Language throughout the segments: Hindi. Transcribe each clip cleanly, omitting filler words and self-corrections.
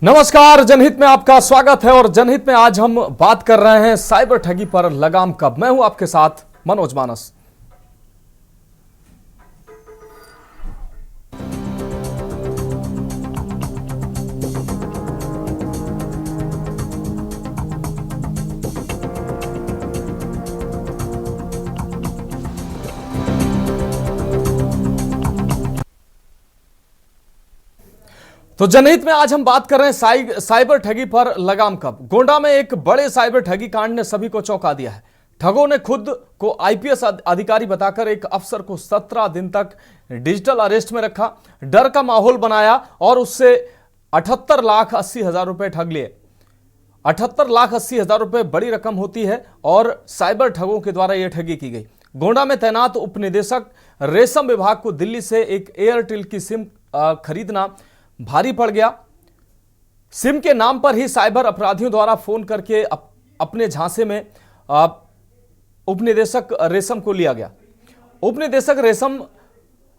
नमस्कार, जनहित में आपका स्वागत है। और जनहित में आज हम बात कर रहे हैं साइबर ठगी पर लगाम कब। मैं हूं आपके साथ मनोज मानस। तो जनहित में आज हम बात कर रहे हैं साइबर ठगी पर लगाम कब। गोंडा में एक बड़े साइबर ठगी कांड ने सभी को चौंका दिया है। ठगों ने खुद को आईपीएस अधिकारी बताकर एक अफसर को 17 दिन तक डिजिटल अरेस्ट में रखा, डर का माहौल बनाया और उससे 78,80,000 रुपए ठग लिए। 78,80,000 रुपए बड़ी रकम होती है और साइबर ठगों के द्वारा यह ठगी की गई। गोंडा में तैनात उप निदेशक रेशम विभाग को दिल्ली से एक एयरटेल की सिम खरीदना भारी पड़ गया। सिम के नाम पर ही साइबर अपराधियों द्वारा फोन करके अपने झांसे में उपनिदेशक रेशम को लिया गया। उपनिदेशक रेशम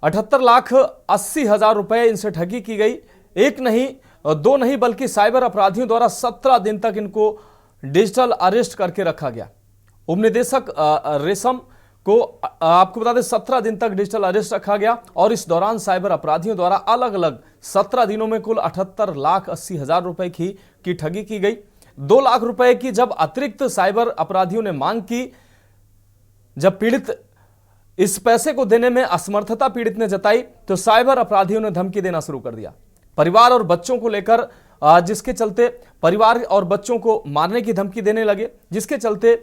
78,80,000 रुपए इनसे ठगी की गई। एक नहीं, दो नहीं, बल्कि साइबर अपराधियों द्वारा 17 दिन तक इनको डिजिटल अरेस्ट करके रखा गया। उपनिदेशक रेशम को आपको बता दें 17 दिन तक डिजिटल अरेस्ट रखा गया और इस दौरान साइबर अपराधियों द्वारा अलग अलग 17 दिनों में कुल 78,80,000 रुपए की ठगी की गई। 2 लाख रुपए की जब अतिरिक्त साइबर अपराधियों ने मांग की, जब पीड़ित इस पैसे को देने में असमर्थता पीड़ित ने जताई तो साइबर अपराधियों ने धमकी देना शुरू कर दिया। परिवार और बच्चों को लेकर जिसके चलते परिवार और बच्चों को मारने की धमकी देने लगे, जिसके चलते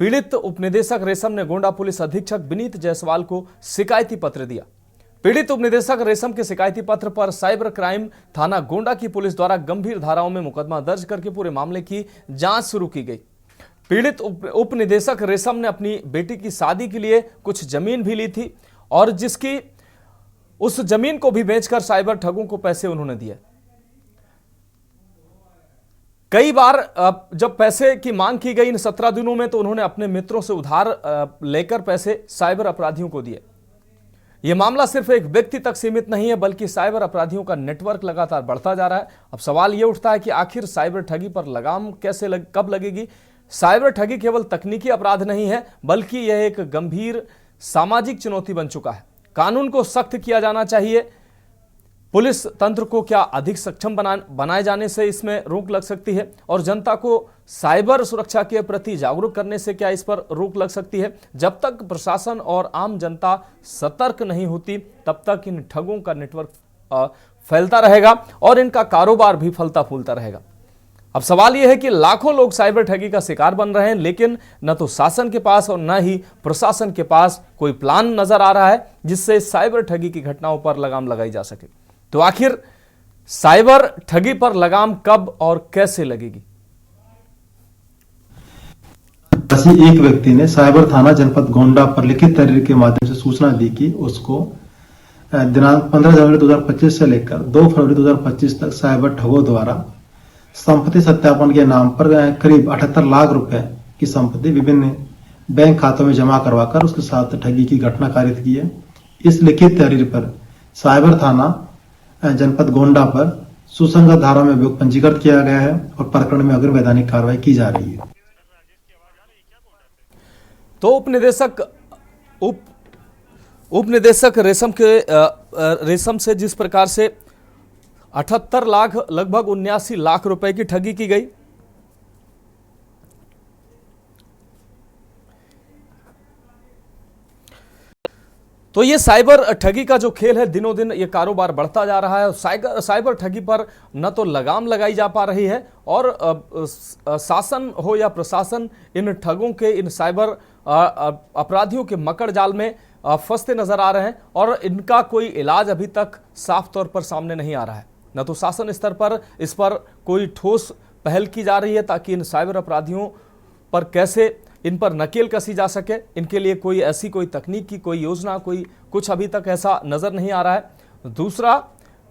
पीड़ित उपनिदेशक रेशम ने गोंडा पुलिस अधीक्षक विनीत जायसवाल को शिकायती पत्र दिया। पीड़ित उपनिदेशक रेशम के शिकायती पत्र पर साइबर क्राइम थाना गोंडा की पुलिस द्वारा गंभीर धाराओं में मुकदमा दर्ज करके पूरे मामले की जांच शुरू की गई। पीड़ित उपनिदेशक रेशम ने अपनी बेटी की शादी के लिए कुछ जमीन भी ली थी और जिसकी उस जमीन को भी बेचकर साइबर ठगों को पैसे उन्होंने दिए। कई बार जब पैसे की मांग की गई इन 17 दिनों में तो उन्होंने अपने मित्रों से उधार लेकर पैसे साइबर अपराधियों को दिए। यह मामला सिर्फ एक व्यक्ति तक सीमित नहीं है, बल्कि साइबर अपराधियों का नेटवर्क लगातार बढ़ता जा रहा है। अब सवाल यह उठता है कि आखिर साइबर ठगी पर लगाम कब लगेगी। साइबर ठगी केवल तकनीकी अपराध नहीं है, बल्कि यह एक गंभीर सामाजिक चुनौती बन चुका है। कानून को सख्त किया जाना चाहिए। पुलिस तंत्र को क्या अधिक सक्षम बनाए जाने से इसमें रोक लग सकती है और जनता को साइबर सुरक्षा के प्रति जागरूक करने से क्या इस पर रोक लग सकती है। जब तक प्रशासन और आम जनता सतर्क नहीं होती तब तक इन ठगों का नेटवर्क फैलता रहेगा और इनका कारोबार भी फलता फूलता रहेगा। अब सवाल यह है कि लाखों लोग साइबर ठगी का शिकार बन रहे हैं, लेकिन न तो शासन के पास और न ही प्रशासन के पास कोई प्लान नजर आ रहा है जिससे साइबर ठगी की घटनाओं पर लगाम लगाई जा सके। तो आखिर साइबर ठगी पर लगाम कब और कैसे लगेगी। एक व्यक्ति ने साइबर थाना जनपद गोंडा पर लिखित तहरीर के माध्यम से सूचना दी कि उसको दिनांक 15 जनवरी 2025 से लेकर 2 फरवरी 2025 तक साइबर ठगों द्वारा संपत्ति सत्यापन के नाम पर करीब 78 लाख रुपए की संपत्ति विभिन्न बैंक खातों में जमा करवाकर उसके साथ ठगी की घटना कारित की है। इस लिखित तहरीर पर साइबर थाना जनपद गोंडा पर सुसंगत धारा में अभियोग पंजीकृत किया गया है और प्रकरण में अग्रिम वैधानिक कार्रवाई की जा रही है। तो उपनिदेशक रेशम से जिस प्रकार से 78 लाख लगभग 79 लाख रुपए की ठगी की गई, तो ये साइबर ठगी का जो खेल है दिनों दिन ये कारोबार बढ़ता जा रहा है। साइबर ठगी पर न तो लगाम लगाई जा पा रही है और शासन हो या प्रशासन इन ठगों के, इन साइबर अपराधियों के मकड़ जाल में फंसते नजर आ रहे हैं और इनका कोई इलाज अभी तक साफ तौर पर सामने नहीं आ रहा है। न तो शासन स्तर पर इस पर कोई ठोस पहल की जा रही है ताकि इन साइबर अपराधियों पर कैसे इन पर नकेल कसी जा सके। इनके लिए कोई तकनीक की कोई योजना, कोई कुछ अभी तक ऐसा नजर नहीं आ रहा है। दूसरा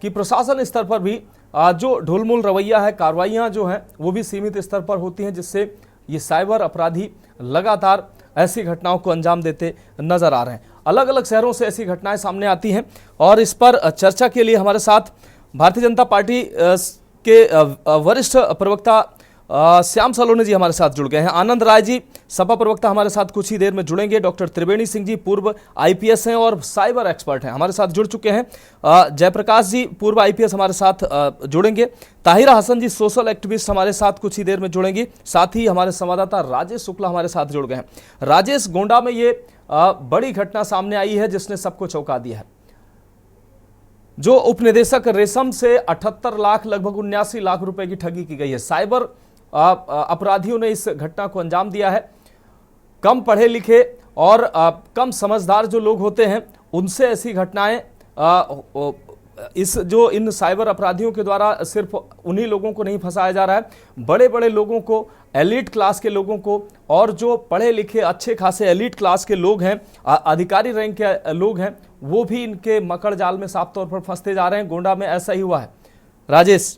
कि प्रशासन स्तर पर भी जो ढुलमुल रवैया है, कार्रवाइयां जो हैं वो भी सीमित स्तर पर होती हैं, जिससे ये साइबर अपराधी लगातार ऐसी घटनाओं को अंजाम देते नजर आ रहे हैं। अलग अलग शहरों से ऐसी घटनाएं सामने आती हैं और इस पर चर्चा के लिए हमारे साथ भारतीय जनता पार्टी के वरिष्ठ प्रवक्ता श्याम सलोनी जी हमारे साथ जुड़ गए हैं। आनंद राय जी सपा प्रवक्ता हमारे साथ कुछ ही देर में जुड़ेंगे। डॉक्टर त्रिवेणी सिंह जी पूर्व आईपीएस हैं और साइबर एक्सपर्ट हैं, हमारे साथ जुड़ चुके हैं। जयप्रकाश जी पूर्व आईपीएस हमारे साथ जुड़ेंगे। ताहिरा हसन जी सोशल एक्टिविस्ट हमारे साथ कुछ ही देर में जुड़ेंगी। साथ ही हमारे संवाददाता राजेश शुक्ला हमारे साथ जुड़ गए हैं। राजेश, गोंडा में ये बड़ी घटना सामने आई है जिसने सबको चौंका दिया है। जो उपनिदेशक रेशम से 78 लाख लगभग 79 लाख रुपए की ठगी की गई है। साइबर अपराधियों ने इस घटना को अंजाम दिया है। कम पढ़े लिखे और कम समझदार जो लोग होते हैं उनसे ऐसी घटनाएं इन साइबर अपराधियों के द्वारा सिर्फ उन्हीं लोगों को नहीं फंसाया जा रहा है, बड़े बड़े लोगों को, एलीट क्लास के लोगों को, और जो पढ़े लिखे अच्छे खासे एलीट क्लास के लोग हैं, अधिकारी रैंक के लोग हैं, वो भी इनके मकड़ जाल में साफ तौर पर फंसते जा रहे हैं। गोंडा में ऐसा ही हुआ है। राजेश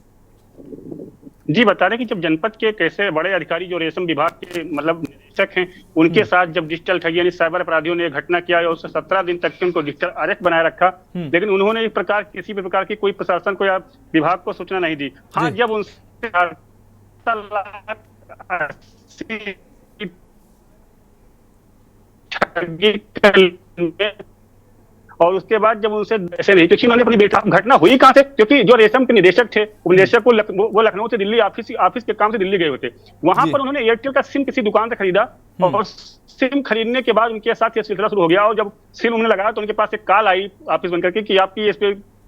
जी, बता रहे कि जब जनपद के कैसे बड़े अधिकारी जो रेशम विभाग के मतलब निदेशक हैं, उनके साथ जब डिजिटल ठगी यानी साइबर अपराधियों ने घटना किया और उससे 17 दिन तक के उनको डिजिटल अरेस्ट बनाए रखा, लेकिन उन्होंने इस प्रकार किसी भी प्रकार की कोई प्रशासन को या विभाग को सूचना नहीं दी। हाँ, जब उनसे और उसके बाद जब उनसे ऐसे नहीं, क्योंकि उन्होंने अपनी बेटा घटना हुई कहां से, क्योंकि जो रेशम के निदेशक थे, उपनिदेशक वो लखनऊ से दिल्ली ऑफिस के काम से दिल्ली गए हुए थे। वहां पर उन्होंने एयरटेल का सिम किसी दुकान से खरीदा और सिम खरीदने के बाद उनके साथ ये सिलसिला शुरू हो गया। और जब सिम उन्होंने लगाया तो उनके पास एक कॉल आई ऑफिस बनकर के कि आपकी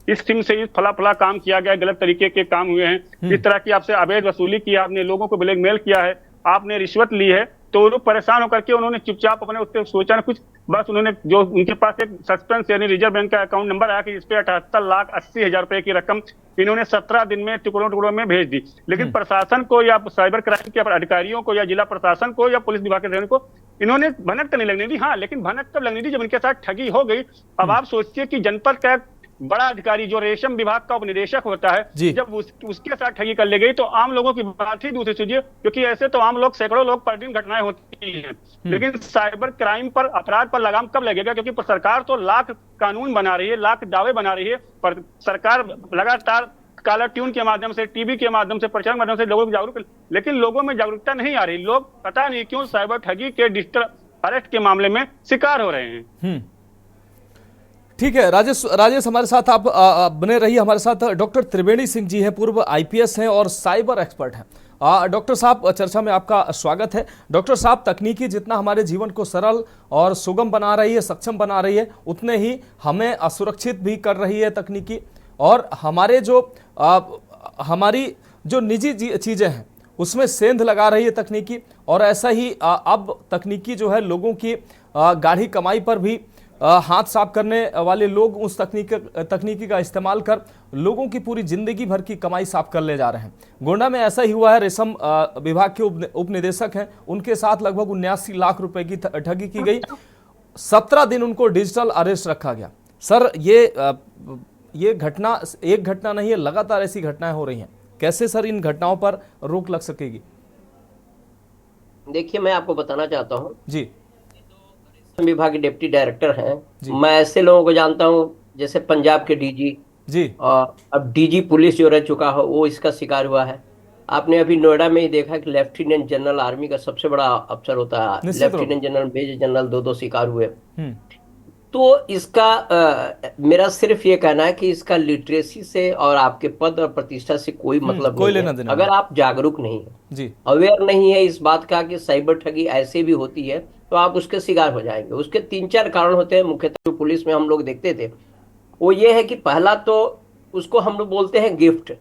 इस सिम से इस फला काम किया गया, गलत तरीके के काम हुए हैं, इस तरह की आपसे अवैध वसूली की, आपने लोगों को ब्लैकमेल किया है, आपने रिश्वत ली है। तो वो लोग परेशान होकर के उन्होंने चुपचाप अपने उससे सोचा ना कुछ, बस उन्होंने जो उनके पास एक सस्पेंस यानी रिजर्व बैंक का अकाउंट नंबर आया कि इस पे 78,80,000 रुपए की रकम इन्होंने 17 दिन में टुकड़ों में भेज दी। लेकिन प्रशासन को या साइबर क्राइम के अधिकारियों को या जिला प्रशासन को या पुलिस विभाग के अधिकारियों को इन्होंने भनक तो नहीं लगने दी। हाँ, लेकिन भनक तब लगनी थी जब इनके साथ ठगी हो गई। अब आप सोचिए कि जनपद का बड़ा अधिकारी जो रेशम विभाग का उपनिदेशक होता है, जब उसके साथ ठगी कर ले गई तो आम लोगों की बात ही दूसरी चीज, क्योंकि ऐसे तो आम लोग सैकड़ों लोग पर दिन घटनाएं होती हैं, लेकिन साइबर क्राइम पर अपराध पर लगाम कब लगेगा? क्योंकि सरकार तो लाख कानून बना रही है, लाख दावे बना रही है, पर सरकार लगातार काला ट्यून के माध्यम से, टीवी के माध्यम से, प्रचार के माध्यम से लोगों को जागरूक, लेकिन लोगों में जागरूकता नहीं आ रही। लोग पता नहीं क्यों साइबर ठगी के डिजिटल अरेस्ट के मामले में शिकार हो रहे हैं। ठीक है राजेश हमारे साथ आप बने रहिए। हमारे साथ डॉक्टर त्रिवेणी सिंह जी हैं, पूर्व आईपीएस हैं और साइबर एक्सपर्ट हैं। डॉक्टर साहब, चर्चा में आपका स्वागत है। डॉक्टर साहब, तकनीकी जितना हमारे जीवन को सरल और सुगम बना रही है, सक्षम बना रही है, उतने ही हमें असुरक्षित भी कर रही है तकनीकी, और हमारे हमारी जो निजी चीज़ें हैं उसमें सेंध लगा रही है तकनीकी। और ऐसा ही अब तकनीकी जो है लोगों की गाढ़ी कमाई पर भी हाथ साफ करने वाले लोग उस तकनीकी का इस्तेमाल कर लोगों की पूरी जिंदगी भर की कमाई साफ कर ले जा रहे हैं। गोंडा में ऐसा ही हुआ है। रेशम विभाग के उपनिदेशक हैं, उनके साथ लगभग 79 लाख रुपए की ठगी की गई। 17 दिन उनको डिजिटल अरेस्ट रखा गया। सर, ये घटना एक घटना नहीं है, लगातार ऐसी घटनाएं हो रही हैं। कैसे सर इन घटनाओं पर रोक लग सकेगी? देखिए, मैं आपको बताना चाहता हूँ जी, विभाग के डिप्टी डायरेक्टर हैं। मैं ऐसे लोगों को जानता हूं जैसे पंजाब के डीजी जी, और अब डीजी पुलिस जो रह चुका हो वो इसका शिकार हुआ है। आपने अभी नोएडा में ही देखा कि लेफ्टिनेंट जनरल आर्मी का सबसे बड़ा अफसर होता है, लेफ्टिनेंट जनरल, मेजर जनरल, दो शिकार हुए। तो इसका मेरा सिर्फ ये कहना है कि इसका लिटरेसी से और आपके पद और प्रतिष्ठा से कोई मतलब नहीं है। अगर आप जागरूक नहीं है, अवेयर नहीं है इस बात का कि साइबर ठगी ऐसे भी होती है, तो आप उसके शिकार हो जाएंगे। उसके 3-4 कारण होते हैं। मुख्यतः जो पुलिस में हम लोग देखते थे वो ये है कि पहला तो उसको हम लोग बोलते हैं गिफ्ट,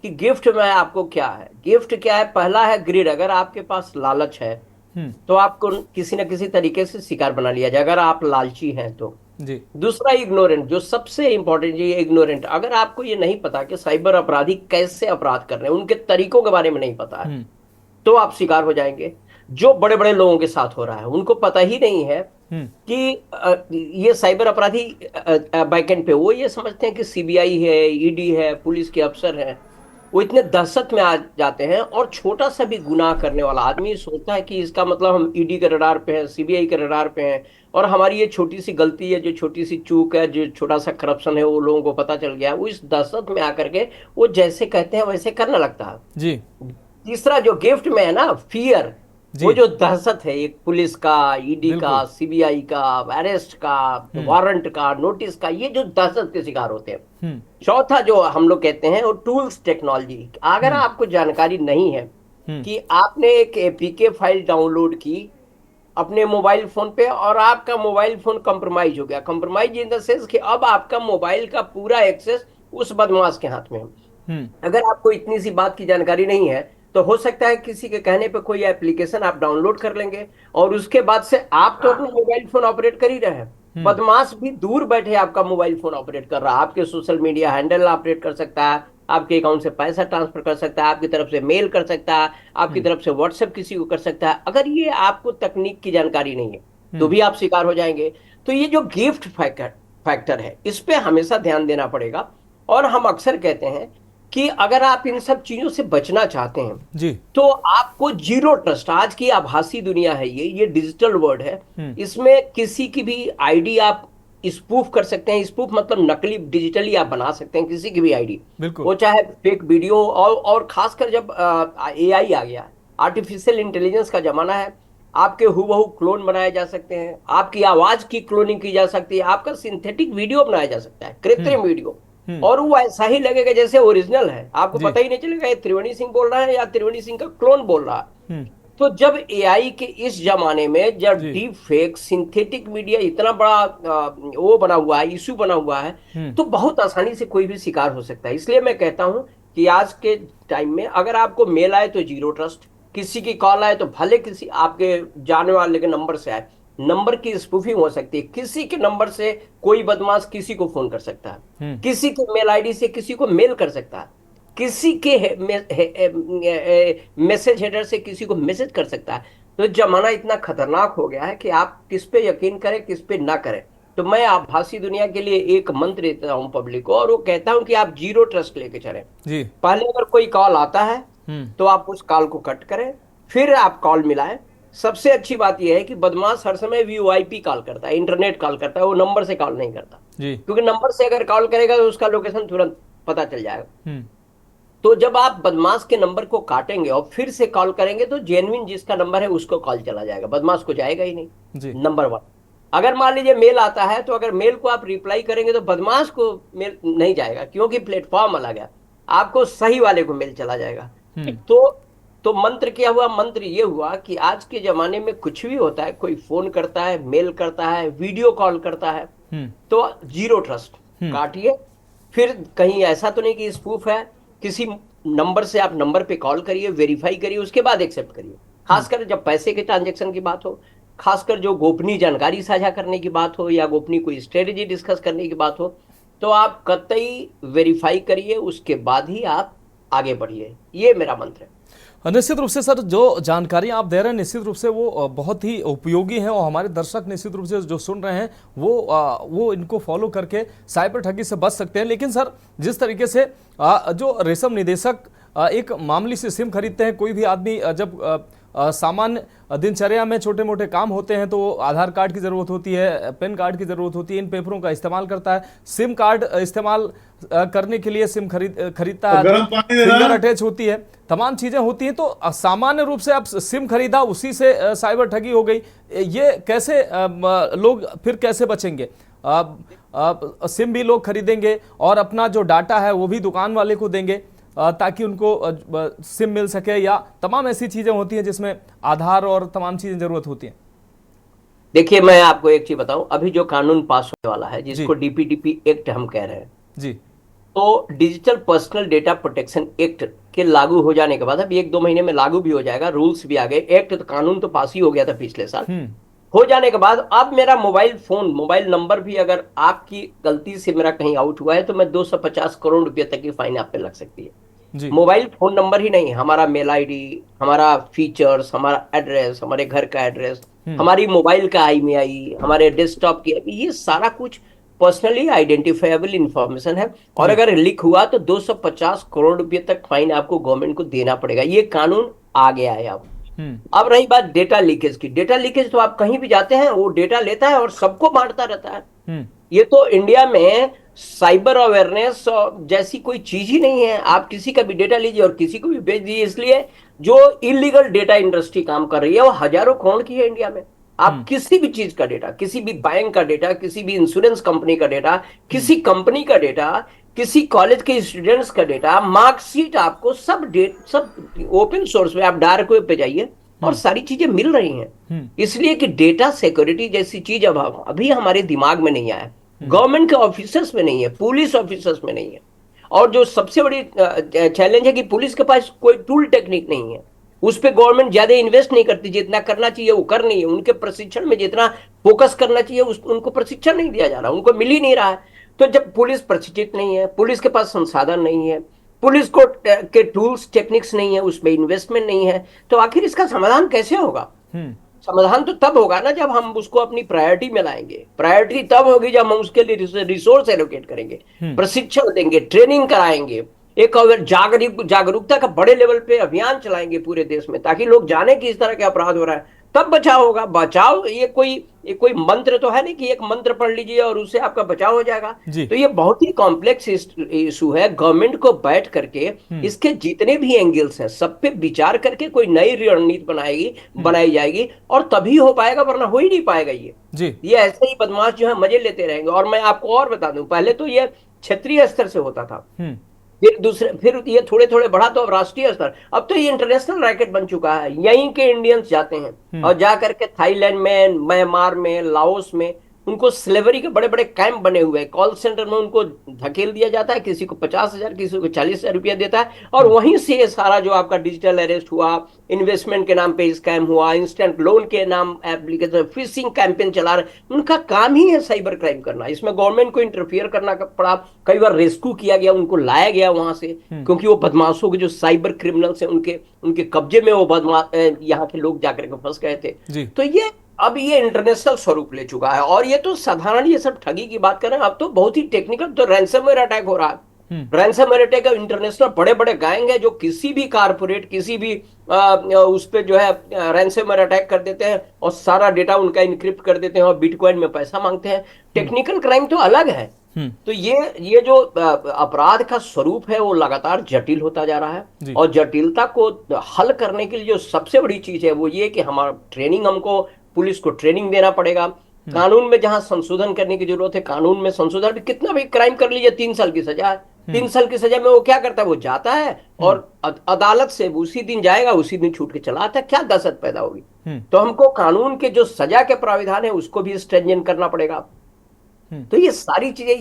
कि गिफ्ट में आपको क्या है, गिफ्ट क्या है। पहला है ग्रीड, अगर आपके पास लालच है तो आपको किसी न किसी तरीके से शिकार बना लिया जाए, अगर आप लालची हैं तो जी। दूसरा इग्नोरेंट, जो सबसे इंपॉर्टेंट है, इग्नोरेंट। अगर आपको ये नहीं पता कि साइबर अपराधी कैसे अपराध कर रहे हैं, उनके तरीकों के बारे में नहीं पता है, तो आप शिकार हो जाएंगे। जो बड़े बड़े लोगों के साथ हो रहा है, उनको पता ही नहीं है कि ये साइबर अपराधी बैकएंड पे वो ये समझते हैं कि सीबीआई है, ईडी है, पुलिस के अफसर हैं, वो इतने दहशत में आ जाते हैं, और छोटा सा भी गुनाह करने वाला आदमी सोचता है कि इसका मतलब हम ईडी के रडार पे हैं, सीबीआई के रडार पे हैं, और हमारी ये छोटी सी गलती है, जो छोटी सी चूक है, जो छोटा सा करप्शन है, वो लोगों को पता चल गया है। वो इस दहशत में आकर के वो जैसे कहते हैं वैसे करने लगता है। जी तीसरा जो गिफ्ट में है ना, फियर, वो जो दहशत है, एक पुलिस का, ईडी का, सीबीआई का, अरेस्ट का, वारंट का, नोटिस का, ये जो दहशत के शिकार होते हैं। चौथा जो हम लोग कहते हैं वो टूल्स टेक्नोलॉजी। अगर आपको जानकारी नहीं है कि आपने एक एपीके फाइल डाउनलोड की अपने मोबाइल फोन पे, और आपका मोबाइल फोन कंप्रोमाइज हो गया, कंप्रोमाइज इन द सेंस कि अब आपका मोबाइल का पूरा एक्सेस उस बदमाश के हाथ में है। अगर आपको इतनी सी बात की जानकारी नहीं है तो हो सकता है किसी के कहने पे कोई एप्लीकेशन आप डाउनलोड कर लेंगे, और उसके बाद से आप तो अपना मोबाइल फोन ऑपरेट कर ही रहे हैं, बदमाश भी दूर बैठे आपका मोबाइल फोन ऑपरेट कर रहा है, आपके सोशल मीडिया हैंडल ऑपरेट कर सकता है, आपके अकाउंट से पैसा ट्रांसफर कर सकता है, आपकी तरफ से मेल कर सकता है, आपकी तरफ से व्हाट्सएप किसी को कर सकता है। अगर ये आपको तकनीक की जानकारी नहीं है तो भी आप शिकार हो जाएंगे। तो ये जो गिफ्ट फैक्टर है, इस पे हमेशा ध्यान देना पड़ेगा। और हम अक्सर कहते हैं कि अगर आप इन सब चीजों से बचना चाहते हैं जी, तो आपको जीरो ट्रस्ट, आज की आभासी दुनिया है, ये डिजिटल वर्ल्ड है, इसमें किसी की भी आईडी आप स्पूफ कर सकते हैं। स्पूफ मतलब नकली, डिजिटली आप बना सकते हैं किसी की भी आईडी, वो चाहे फेक वीडियो, और खासकर जब एआई आ गया, आर्टिफिशियल इंटेलिजेंस का जमाना है, आपके हूबहू क्लोन बनाए जा सकते हैं, आपकी आवाज की क्लोनिंग की जा सकती है, आपका सिंथेटिक वीडियो बनाया जा सकता है, कृत्रिम वीडियो, और वो ऐसा ही लगेगा जैसे ओरिजिनल है, आपको पता ही नहीं चलेगा ये त्रिवेणी सिंह बोल रहा है या त्रिवेणी सिंह का क्लोन बोल रहा है। तो जब एआई के इस जमाने में जब डीप फेक, सिंथेटिक मीडिया इतना बड़ा वो बना हुआ है, इश्यू बना हुआ है, तो बहुत आसानी से कोई भी शिकार हो सकता है। इसलिए मैं कहता हूं कि आज के टाइम में अगर आपको मेल आए तो जीरो ट्रस्ट, किसी की कॉल आए तो भले किसी आपके जाने वाले के नंबर से आए, नंबर की स्पूफिंग हो सकती है, किसी के नंबर से कोई बदमाश किसी को फोन कर सकता है, किसी के मेल आईडी से किसी को मेल कर सकता है, किसी के मैसेज हेडर से किसी को मैसेज कर सकता है। तो जमाना इतना खतरनाक हो गया है कि आप किस पे यकीन करें किस पे ना करें। तो मैं आभासी दुनिया के लिए एक मंत्र देता हूं पब्लिक को, और वो कहता हूं कि आप जीरो ट्रस्ट लेके चलें। पहले अगर कोई कॉल आता है तो आप उस कॉल को कट करें, फिर आप कॉल मिलाएं। सबसे अच्छी बात यह है कि बदमाश हर समय वीओआईपी कॉल करता है, इंटरनेट कॉल करता है, वो नंबर से कॉल नहीं करता, क्योंकि नंबर से अगर कॉल करेगा तो उसका लोकेशन तुरंत पता चल जाएगा। तो जब आप बदमाश के नंबर को काटेंगे और फिर से कॉल करेंगे तो जेन्युइन जिसका नंबर है उसको कॉल चला जाएगा, बदमाश को जाएगा ही नहीं। नंबर 1। अगर मान लीजिए मेल आता है तो अगर मेल को आप रिप्लाई करेंगे तो बदमाश को मेल नहीं जाएगा, क्योंकि प्लेटफॉर्म अलग है, आपको सही वाले को मेल चला जाएगा। तो मंत्र क्या हुआ? मंत्र ये हुआ कि आज के जमाने में कुछ भी होता है, कोई फोन करता है, मेल करता है, वीडियो कॉल करता है, तो जीरो ट्रस्ट काटिए। फिर कहीं ऐसा तो नहीं कि स्पूफ है, किसी नंबर से आप नंबर पे कॉल करिए, वेरीफाई करिए, उसके बाद एक्सेप्ट करिए। खासकर जब पैसे के ट्रांजेक्शन की बात हो, खासकर जो गोपनीय जानकारी साझा करने की बात हो, या गोपनीय कोई स्ट्रेटेजी डिस्कस करने की बात हो, तो आप कतई वेरीफाई करिए, उसके बाद ही आप आगे बढ़िए। ये मेरा मंत्र है। निश्चित रूप से सर, जो जानकारी आप दे रहे हैं निश्चित रूप से वो बहुत ही उपयोगी है, और हमारे दर्शक निश्चित रूप से जो सुन रहे हैं वो इनको फॉलो करके साइबर ठगी से बच सकते हैं। लेकिन सर, जिस तरीके से जो रेशम निदेशक एक मामूली सी सिम खरीदते हैं, कोई भी आदमी जब सामान्य दिनचर्या में छोटे मोटे काम होते हैं तो आधार कार्ड की ज़रूरत होती है, पैन कार्ड की ज़रूरत होती है, इन पेपरों का इस्तेमाल करता है, सिम कार्ड इस्तेमाल करने के लिए सिम खरीदता है, फिंगर अटैच होती है, तमाम चीज़ें होती हैं। तो सामान्य रूप से आप सिम खरीदा, उसी से साइबर ठगी हो गई, ये कैसे लोग फिर कैसे बचेंगे? सिम भी लोग खरीदेंगे और अपना जो डाटा है वो भी दुकान वाले को देंगे ताकि उनको सिम मिल सके, या तमाम ऐसी चीजें होती हैं जिसमें आधार और तमाम चीजें जरूरत होती हैं। देखिए, मैं आपको एक चीज बताऊं, अभी जो कानून पास होने वाला है जिसको डीपीडीपी एक्ट हम कह रहे हैं जी, तो digital personal data protection act के लागू हो जाने के बाद, अब 1-2 महीने में लागू भी हो जाएगा, रूल्स भी आ गए, एक्ट तो कानून तो पास ही हो गया था पिछले साल, हो जाने के बाद अब मेरा मोबाइल नंबर भी अगर आपकी गलती से मेरा कहीं आउट हुआ है तो मैं 250 करोड़ रुपए तक की फाइन आप पे लग सकती है। मोबाइल फोन नंबर ही नहीं, हमारा मेल आईडी, हमारा फीचर्स, हमारा एड्रेस, हमारे घर का एड्रेस, हमारी मोबाइल का IMEI, हमारे डेस्कटॉप की, ये सारा कुछ पर्सनली आइडेंटिफाइबल इंफॉर्मेशन है, और अगर लीक हुआ तो 250 करोड़ रुपए तक फाइन आपको गवर्नमेंट को देना पड़ेगा। ये कानून आ गया है अब रही बात डेटा लीकेज की। डेटा लीकेज तो आप कहीं भी जाते हैं वो डेटा लेता है और सबको बांटता रहता है। ये तो इंडिया में साइबर अवेयरनेस जैसी कोई चीज ही नहीं है। आप किसी का भी डेटा लीजिए और किसी को भी बेच दीजिए। इसलिए जो इलीगल डेटा इंडस्ट्री काम कर रही है वो हजारों करोड़ की है इंडिया में। आप किसी भी चीज का डेटा, किसी भी बैंक का डेटा, किसी भी इंश्योरेंस कंपनी का डेटा, किसी कंपनी का डेटा, किसी कॉलेज के स्टूडेंट्स का डेटा, मार्कशीट, आपको सब ओपन सोर्स में, आप डार्क वेब पे जाइए और सारी चीजें मिल रही हैं। इसलिए कि डेटा सिक्योरिटी जैसी चीज अब अभी हमारे दिमाग में नहीं आया, गवर्नमेंट के ऑफिसर्स में नहीं है, पुलिस ऑफिसर्स में नहीं है। और जो सबसे बड़ी चैलेंज है कि पुलिस के पास कोई टूल टेक्निक नहीं है, उस पर गवर्नमेंट ज्यादा इन्वेस्ट नहीं करती। जितना करना चाहिए वो कर नहीं है। उनके प्रशिक्षण में जितना फोकस करना चाहिए उनको प्रशिक्षण नहीं दिया जा रहा, उनको मिल ही नहीं रहा है। तो जब पुलिस प्रशिक्षित नहीं है, पुलिस के पास संसाधन नहीं है, पुलिस को के टूल्स टेक्निक्स नहीं है, उसमें इन्वेस्टमेंट नहीं है, तो आखिर इसका समाधान कैसे होगा? समाधान तो तब होगा ना जब हम उसको अपनी प्रायोरिटी में लाएंगे। प्रायोरिटी तब होगी जब हम उसके लिए रिसोर्स एलोकेट करेंगे, प्रशिक्षण देंगे, ट्रेनिंग कराएंगे, एक और जागरूकता का बड़े लेवल पे अभियान चलाएंगे पूरे देश में, ताकि लोग जाने कि इस तरह के अपराध हो रहा है। तब बचाव होगा। बचाव ये कोई मंत्र तो है नहीं कि एक मंत्र पढ़ लीजिए और उससे आपका बचाव हो जाएगा। तो ये बहुत ही कॉम्प्लेक्स इशू है। गवर्नमेंट को बैठ करके इसके जितने भी एंगल्स हैं सब पे विचार करके कोई नई रणनीति बनाई जाएगी और तभी हो पाएगा, वरना हो ही नहीं पाएगा। ये ऐसे ही बदमाश जो है मजे लेते रहेंगे। और मैं आपको और बता दूं, पहले तो ये क्षेत्रीय स्तर से होता था, फिर ये थोड़े थोड़े बढ़ा तो अब राष्ट्रीय स्तर, अब तो ये इंटरनेशनल रैकेट बन चुका है। यहीं के इंडियंस जाते हैं और जा करके थाईलैंड में, म्यांमार में, लाओस में उनको स्लेवरी के बड़े बड़े कैंप बने हुए हैं। कॉल सेंटर में उनको धकेल दिया जाता है, किसी को 50,000, किसी को 40,000 रुपया देता है, और वहीं से ये सारा जो आपका डिजिटल अरेस्ट हुआ, इन्वेस्टमेंट के नाम पे स्कैम हुआ, इंस्टेंट लोन के नाम एप्लीकेशन, फिशिंग कैंपेन चला रहे, उनका काम ही है साइबर क्राइम करना। इसमें गवर्नमेंट को इंटरफियर करना पड़ा, कई बार रेस्क्यू किया गया, उनको लाया गया वहां से, क्योंकि वो बदमाशों के जो साइबर क्रिमिनल्स हैं उनके कब्जे में वो बदमाश यहाँ के लोग जाकर के फंस गए थे। तो ये अब ये इंटरनेशनल स्वरूप ले चुका है। और ये तो साधारण ये सब ठगी की बात कर रहे हैं, अब तो बहुत ही टेक्निकल, तो रैंसमवेयर अटैक हो रहा है। रैंसमवेयर अटैक इंटरनेशनल बड़े बड़े गैंग है जो किसी भी कारपोरेट, किसी भी उस पे जो है रैंसमवेयर अटैक कर देते हैं और सारा डेटा उनका इनक्रिप्ट कर देते हैं और बिटकॉइन में पैसा मांगते हैं। टेक्निकल क्राइम तो अलग है। तो ये जो अपराध का स्वरूप है वो लगातार जटिल होता जा रहा है। और जटिलता को हल करने के लिए जो सबसे बड़ी चीज है वो ये कि हमारा ट्रेनिंग, हमको पुलिस को ट्रेनिंग देना पड़ेगा। कानून में जहां संशोधन करने की जरूरत है, कानून में संशोधन। कितना भी क्राइम कर लीजिए, 3 साल की सजा है। 3 साल की सजा में वो क्या करता है, वो जाता है और अदालत से उसी दिन जाएगा, उसी दिन छूट के चला आता है। क्या दहशत पैदा होगी? तो हमको कानून के जो सजा के प्राविधान है उसको भी स्ट्रेंजन करना पड़ेगा। तो ये सारी चीजें,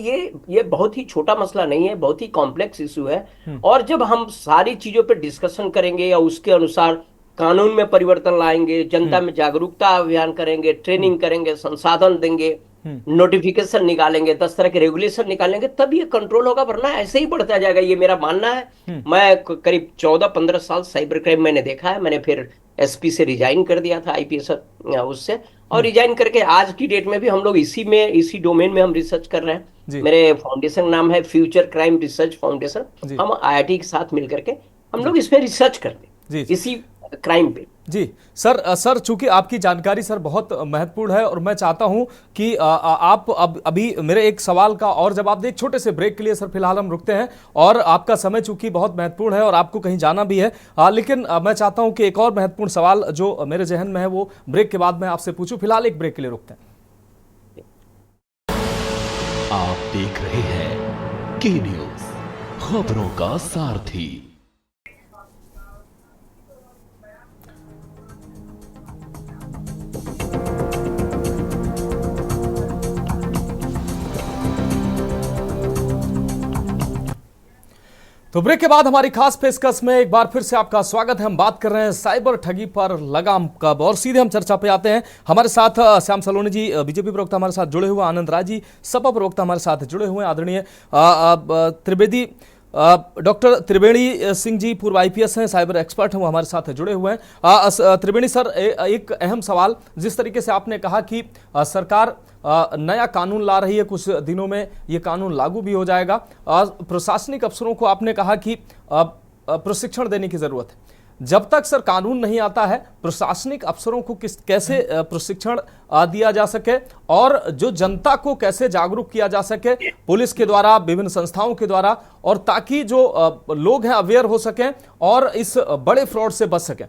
ये बहुत ही छोटा मसला नहीं है, बहुत ही कॉम्प्लेक्स इशू है। और जब हम सारी चीजों पर डिस्कशन करेंगे या उसके अनुसार कानून में परिवर्तन लाएंगे, जनता में जागरूकता अभियान करेंगे, ट्रेनिंग करेंगे, संसाधन देंगे, नोटिफिकेशन निकालेंगे, 10 तरह के रेगुलेशन निकालेंगे, तब ये कंट्रोल होगा, वरना ऐसे ही बढ़ता जाएगा। ये मेरा मानना है। मैं करीब 14-15 साल साइबर क्राइम मैंने देखा है। मैंने फिर एसपी से रिजाइन कर दिया था, आईपीएस उससे, और रिजाइन करके आज की डेट में भी हम लोग इसी डोमेन में हम रिसर्च कर रहे हैं। मेरे फाउंडेशन नाम है फ्यूचर क्राइम रिसर्च फाउंडेशन। हम आईआईटी के साथ मिलकर के हम लोग इसमें रिसर्च करते हैं, इसी क्राइम पे। जी सर, चूंकि आपकी जानकारी सर बहुत महत्वपूर्ण है और मैं चाहता हूं कि आप अभी मेरे एक सवाल का और जवाब दें। एक छोटे से ब्रेक के लिए सर फिलहाल हम रुकते हैं, और आपका समय चूंकि बहुत महत्वपूर्ण है और आपको कहीं जाना भी है, लेकिन मैं चाहता हूं कि एक और महत्वपूर्ण सवाल जो मेरे जहन में है वो ब्रेक के बाद मैं आपसे पूछूं। फिलहाल एक ब्रेक के लिए रुकते हैं। आप देख रहे हैं के न्यूज, खबरों का सारथी। तो ब्रेक के बाद हमारी खास पेशकश में एक बार फिर से आपका स्वागत है। हम बात कर रहे हैं साइबर ठगी पर लगाम कब, और सीधे हम चर्चा पे आते हैं। हमारे साथ श्याम सलोनी जी बीजेपी प्रवक्ता हमारे साथ जुड़े हुए, आनंद राय जी सपा प्रवक्ता हमारे साथ जुड़े हुए, आदरणीय त्रिवेदी डॉक्टर त्रिवेणी सिंह जी पूर्व आईपीएस हैं, साइबर एक्सपर्ट हैं, वो हमारे साथ जुड़े हुए हैं। त्रिवेणी सर, एक अहम सवाल, जिस तरीके से आपने कहा कि सरकार नया कानून ला रही है, कुछ दिनों में ये कानून लागू भी हो जाएगा। प्रशासनिक अफसरों को आपने कहा कि प्रशिक्षण देने की जरूरत है। जब तक सर कानून नहीं आता है, प्रशासनिक अफसरों को कैसे प्रशिक्षण दिया जा सके और जो जनता को कैसे जागरूक किया जा सके पुलिस के द्वारा, विभिन्न संस्थाओं के द्वारा, और ताकि जो लोग हैं अवेयर हो सकें और इस बड़े फ्रॉड से बच सकें।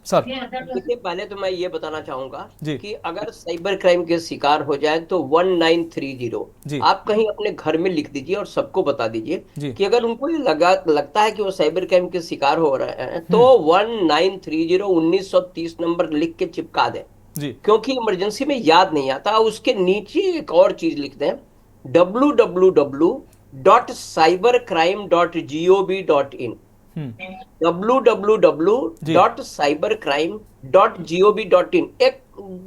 सर देखिए, पहले तो मैं ये बताना चाहूंगा जी कि अगर साइबर क्राइम के शिकार हो जाए तो 1930 आप कहीं अपने घर में लिख दीजिए और सबको बता दीजिए कि अगर उनको ये लगता है कि वो साइबर क्राइम के शिकार हो रहे हैं तो 1930 नंबर लिख के चिपका दें जी, क्योंकि इमरजेंसी में याद नहीं आता। उसके नीचे एक और चीज लिख दें, www.cybercrime.gov.in www.cybercrime.gov.in एक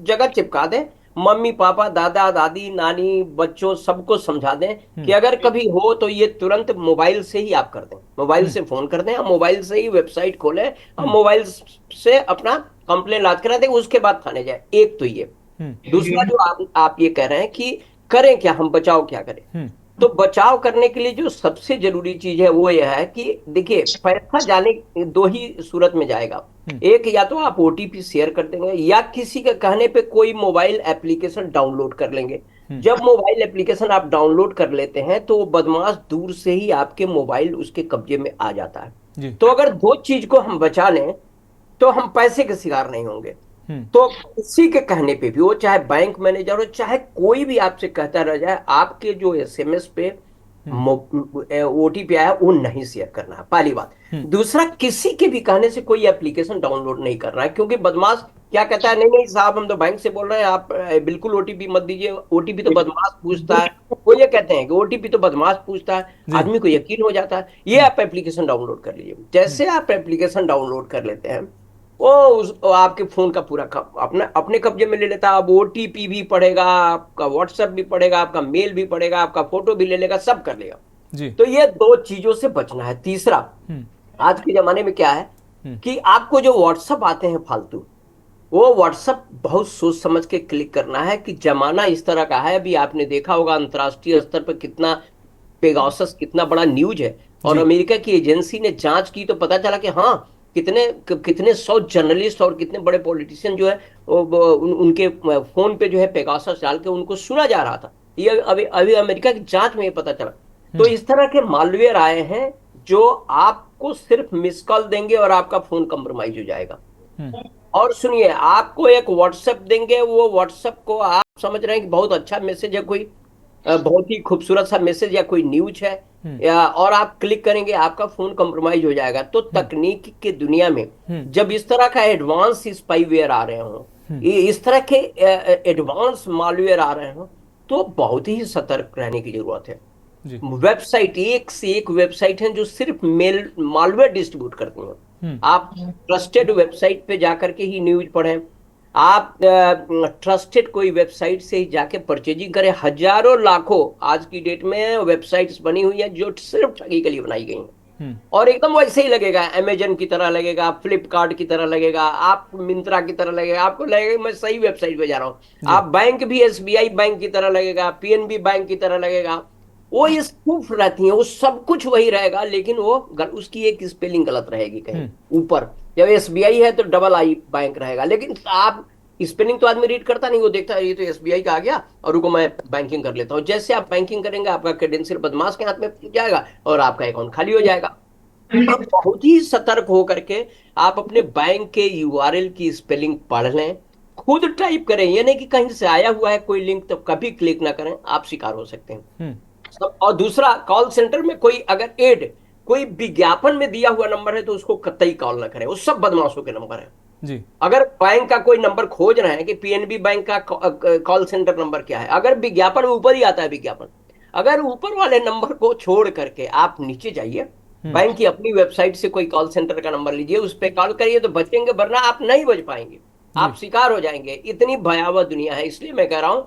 जगह चिपका दें। मम्मी पापा, दादा दादी, नानी, बच्चों सबको समझा दें कि अगर कभी हो तो ये तुरंत मोबाइल से ही आप कर दें, मोबाइल से फोन कर दें, मोबाइल से ही वेबसाइट खोलें और मोबाइल से अपना कंप्लेन लॉन्च करा दें, उसके बाद थाने जाए। एक तो ये। दूसरा जो आप ये कह रहे हैं कि करें क्या, हम बचाव क्या करें, तो बचाव करने के लिए जो सबसे जरूरी चीज है वो यह है कि देखिए, पैसा जाने दो ही सूरत में जाएगा। एक, या तो आप ओटीपी शेयर कर देंगे या किसी के कहने पे कोई मोबाइल एप्लीकेशन डाउनलोड कर लेंगे। जब मोबाइल एप्लीकेशन आप डाउनलोड कर लेते हैं तो बदमाश दूर से ही आपके मोबाइल उसके कब्जे में आ जाता है। तो अगर दो चीज को हम बचा लें तो हम पैसे के शिकार नहीं होंगे। तो किसी के कहने पे भी, वो चाहे बैंक मैनेजर हो, चाहे कोई भी आपसे कहता रह जाए, आपके जो एसएमएस पे ओटीपी आया वो नहीं शेयर करना है, पहली बात। दूसरा, किसी के भी कहने से कोई एप्लीकेशन डाउनलोड नहीं करना है, क्योंकि बदमाश क्या कहता है, नहीं नहीं साहब हम तो बैंक से बोल रहे हैं, आप बिल्कुल ओटीपी मत दीजिए, ओटीपी तो बदमाश पूछता है। वो ये कहते हैं कि ओटीपी तो बदमाश पूछता है, आदमी को यकीन हो जाता है। ये आप एप्लीकेशन डाउनलोड कर लीजिए। जैसे आप एप्लीकेशन डाउनलोड कर लेते हैं वो आपके फोन का पूरा अपने कब्जे में ले लेता है। अब ओटीपी भी पढ़ेगा, आपका व्हाट्सएप भी पढ़ेगा, आपका मेल भी पढ़ेगा, आपका फोटो भी ले लेगा, सब कर लेगा जी। तो ये दो चीजों से बचना है। तीसरा, आज के जमाने में क्या है कि आपको जो व्हाट्सएप आते हैं फालतू, वो व्हाट्सएप बहुत सोच समझ के क्लिक करना है कि जमाना इस तरह का है। अभी आपने देखा होगा अंतरराष्ट्रीय स्तर पर कितना पेगासस, कितना बड़ा न्यूज है, और अमेरिका की एजेंसी ने जांच की तो पता चला कि हाँ, कितने 100 जर्नलिस्ट और कितने बड़े पॉलिटिशियन जो है उनके फोन पे जो है पेगासस डाल के उनको सुना जा रहा था। ये अभी अमेरिका की जांच में ये पता चला। तो इस तरह के मालवेयर आए हैं जो आपको सिर्फ मिस कॉल देंगे और आपका फोन कंप्रोमाइज हो जाएगा। और सुनिए, आपको एक व्हाट्सएप देंगे, वो व्हाट्सएप को आप समझ रहे हैं कि बहुत अच्छा मैसेज है, कोई बहुत ही खूबसूरत सा मैसेज या कोई न्यूज है, और आप क्लिक करेंगे, आपका फोन कंप्रोमाइज हो जाएगा। तो तकनीक की दुनिया में जब इस तरह का एडवांस स्पाईवेयर आ रहे हो, इस तरह के एडवांस मालवेयर आ रहे हो, तो बहुत ही सतर्क रहने की जरूरत है। वेबसाइट, एक से एक वेबसाइट है जो सिर्फ मालवेयर डिस्ट्रीब्यूट करती हैं। आप ट्रस्टेड वेबसाइट पे जाकर के ही न्यूज पढ़ें, आप ट्रस्टेड कोई वेबसाइट से ही जाके परचेजिंग करें। हजारों लाखों आज की डेट में वेबसाइट्स बनी हुई है जो सिर्फ ठगी के लिए बनाई गई हैं, और एकदम वैसे ही लगेगा, अमेजन की तरह लगेगा, फ्लिपकार्ट की तरह लगेगा, आप मिंत्रा की तरह लगेगा, आपको लगेगा मैं सही वेबसाइट पे जा रहा हूँ। आप बैंक भी एसबीआई बैंक की तरह लगेगा, पीएनबी बैंक की तरह लगेगा, वो ये स्पूफ रहती है, वो सब कुछ वही रहेगा, लेकिन वो उसकी एक स्पेलिंग गलत रहेगी कहीं ऊपर। जब एसबीआई है तो डबल आई बैंक रहेगा, लेकिन आप स्पेलिंग तो आदमी रीड करता नहीं, वो देखता है ये तो एसबीआई का आ गया और रुको मैं बैंकिंग कर लेता हूँ। जैसे आप बैंकिंग करेंगे, आपका क्रेडेंशियल बदमाश के हाथ में जाएगा और आपका अकाउंट खाली हो जाएगा। तो बहुत ही सतर्क होकर के आप अपने बैंक के यूआरएल की स्पेलिंग पढ़ लें, खुद टाइप करें, ये नहीं कि कहीं से आया हुआ है कोई लिंक तो कभी क्लिक ना करें, आप शिकार हो सकते हैं। और दूसरा, कॉल सेंटर में कोई अगर कोई विज्ञापन में दिया हुआ नंबर है तो उसको कतई कॉल ना करें, वो सब बदमाशों के नंबर है जी। अगर बैंक का कोई नंबर खोज रहे हैं कि पीएनबी बैंक का कॉल सेंटर नंबर क्या है, अगर विज्ञापन में ऊपर ही आता है विज्ञापन, अगर ऊपर वाले नंबर को छोड़ करके आप नीचे जाइए, बैंक की अपनी वेबसाइट से कोई कॉल सेंटर का नंबर लीजिए, उस पर कॉल करिए तो बचेंगे, वरना आप नहीं बच पाएंगे, आप शिकार हो जाएंगे। इतनी भयावह दुनिया है। इसलिए मैं कह रहा हूं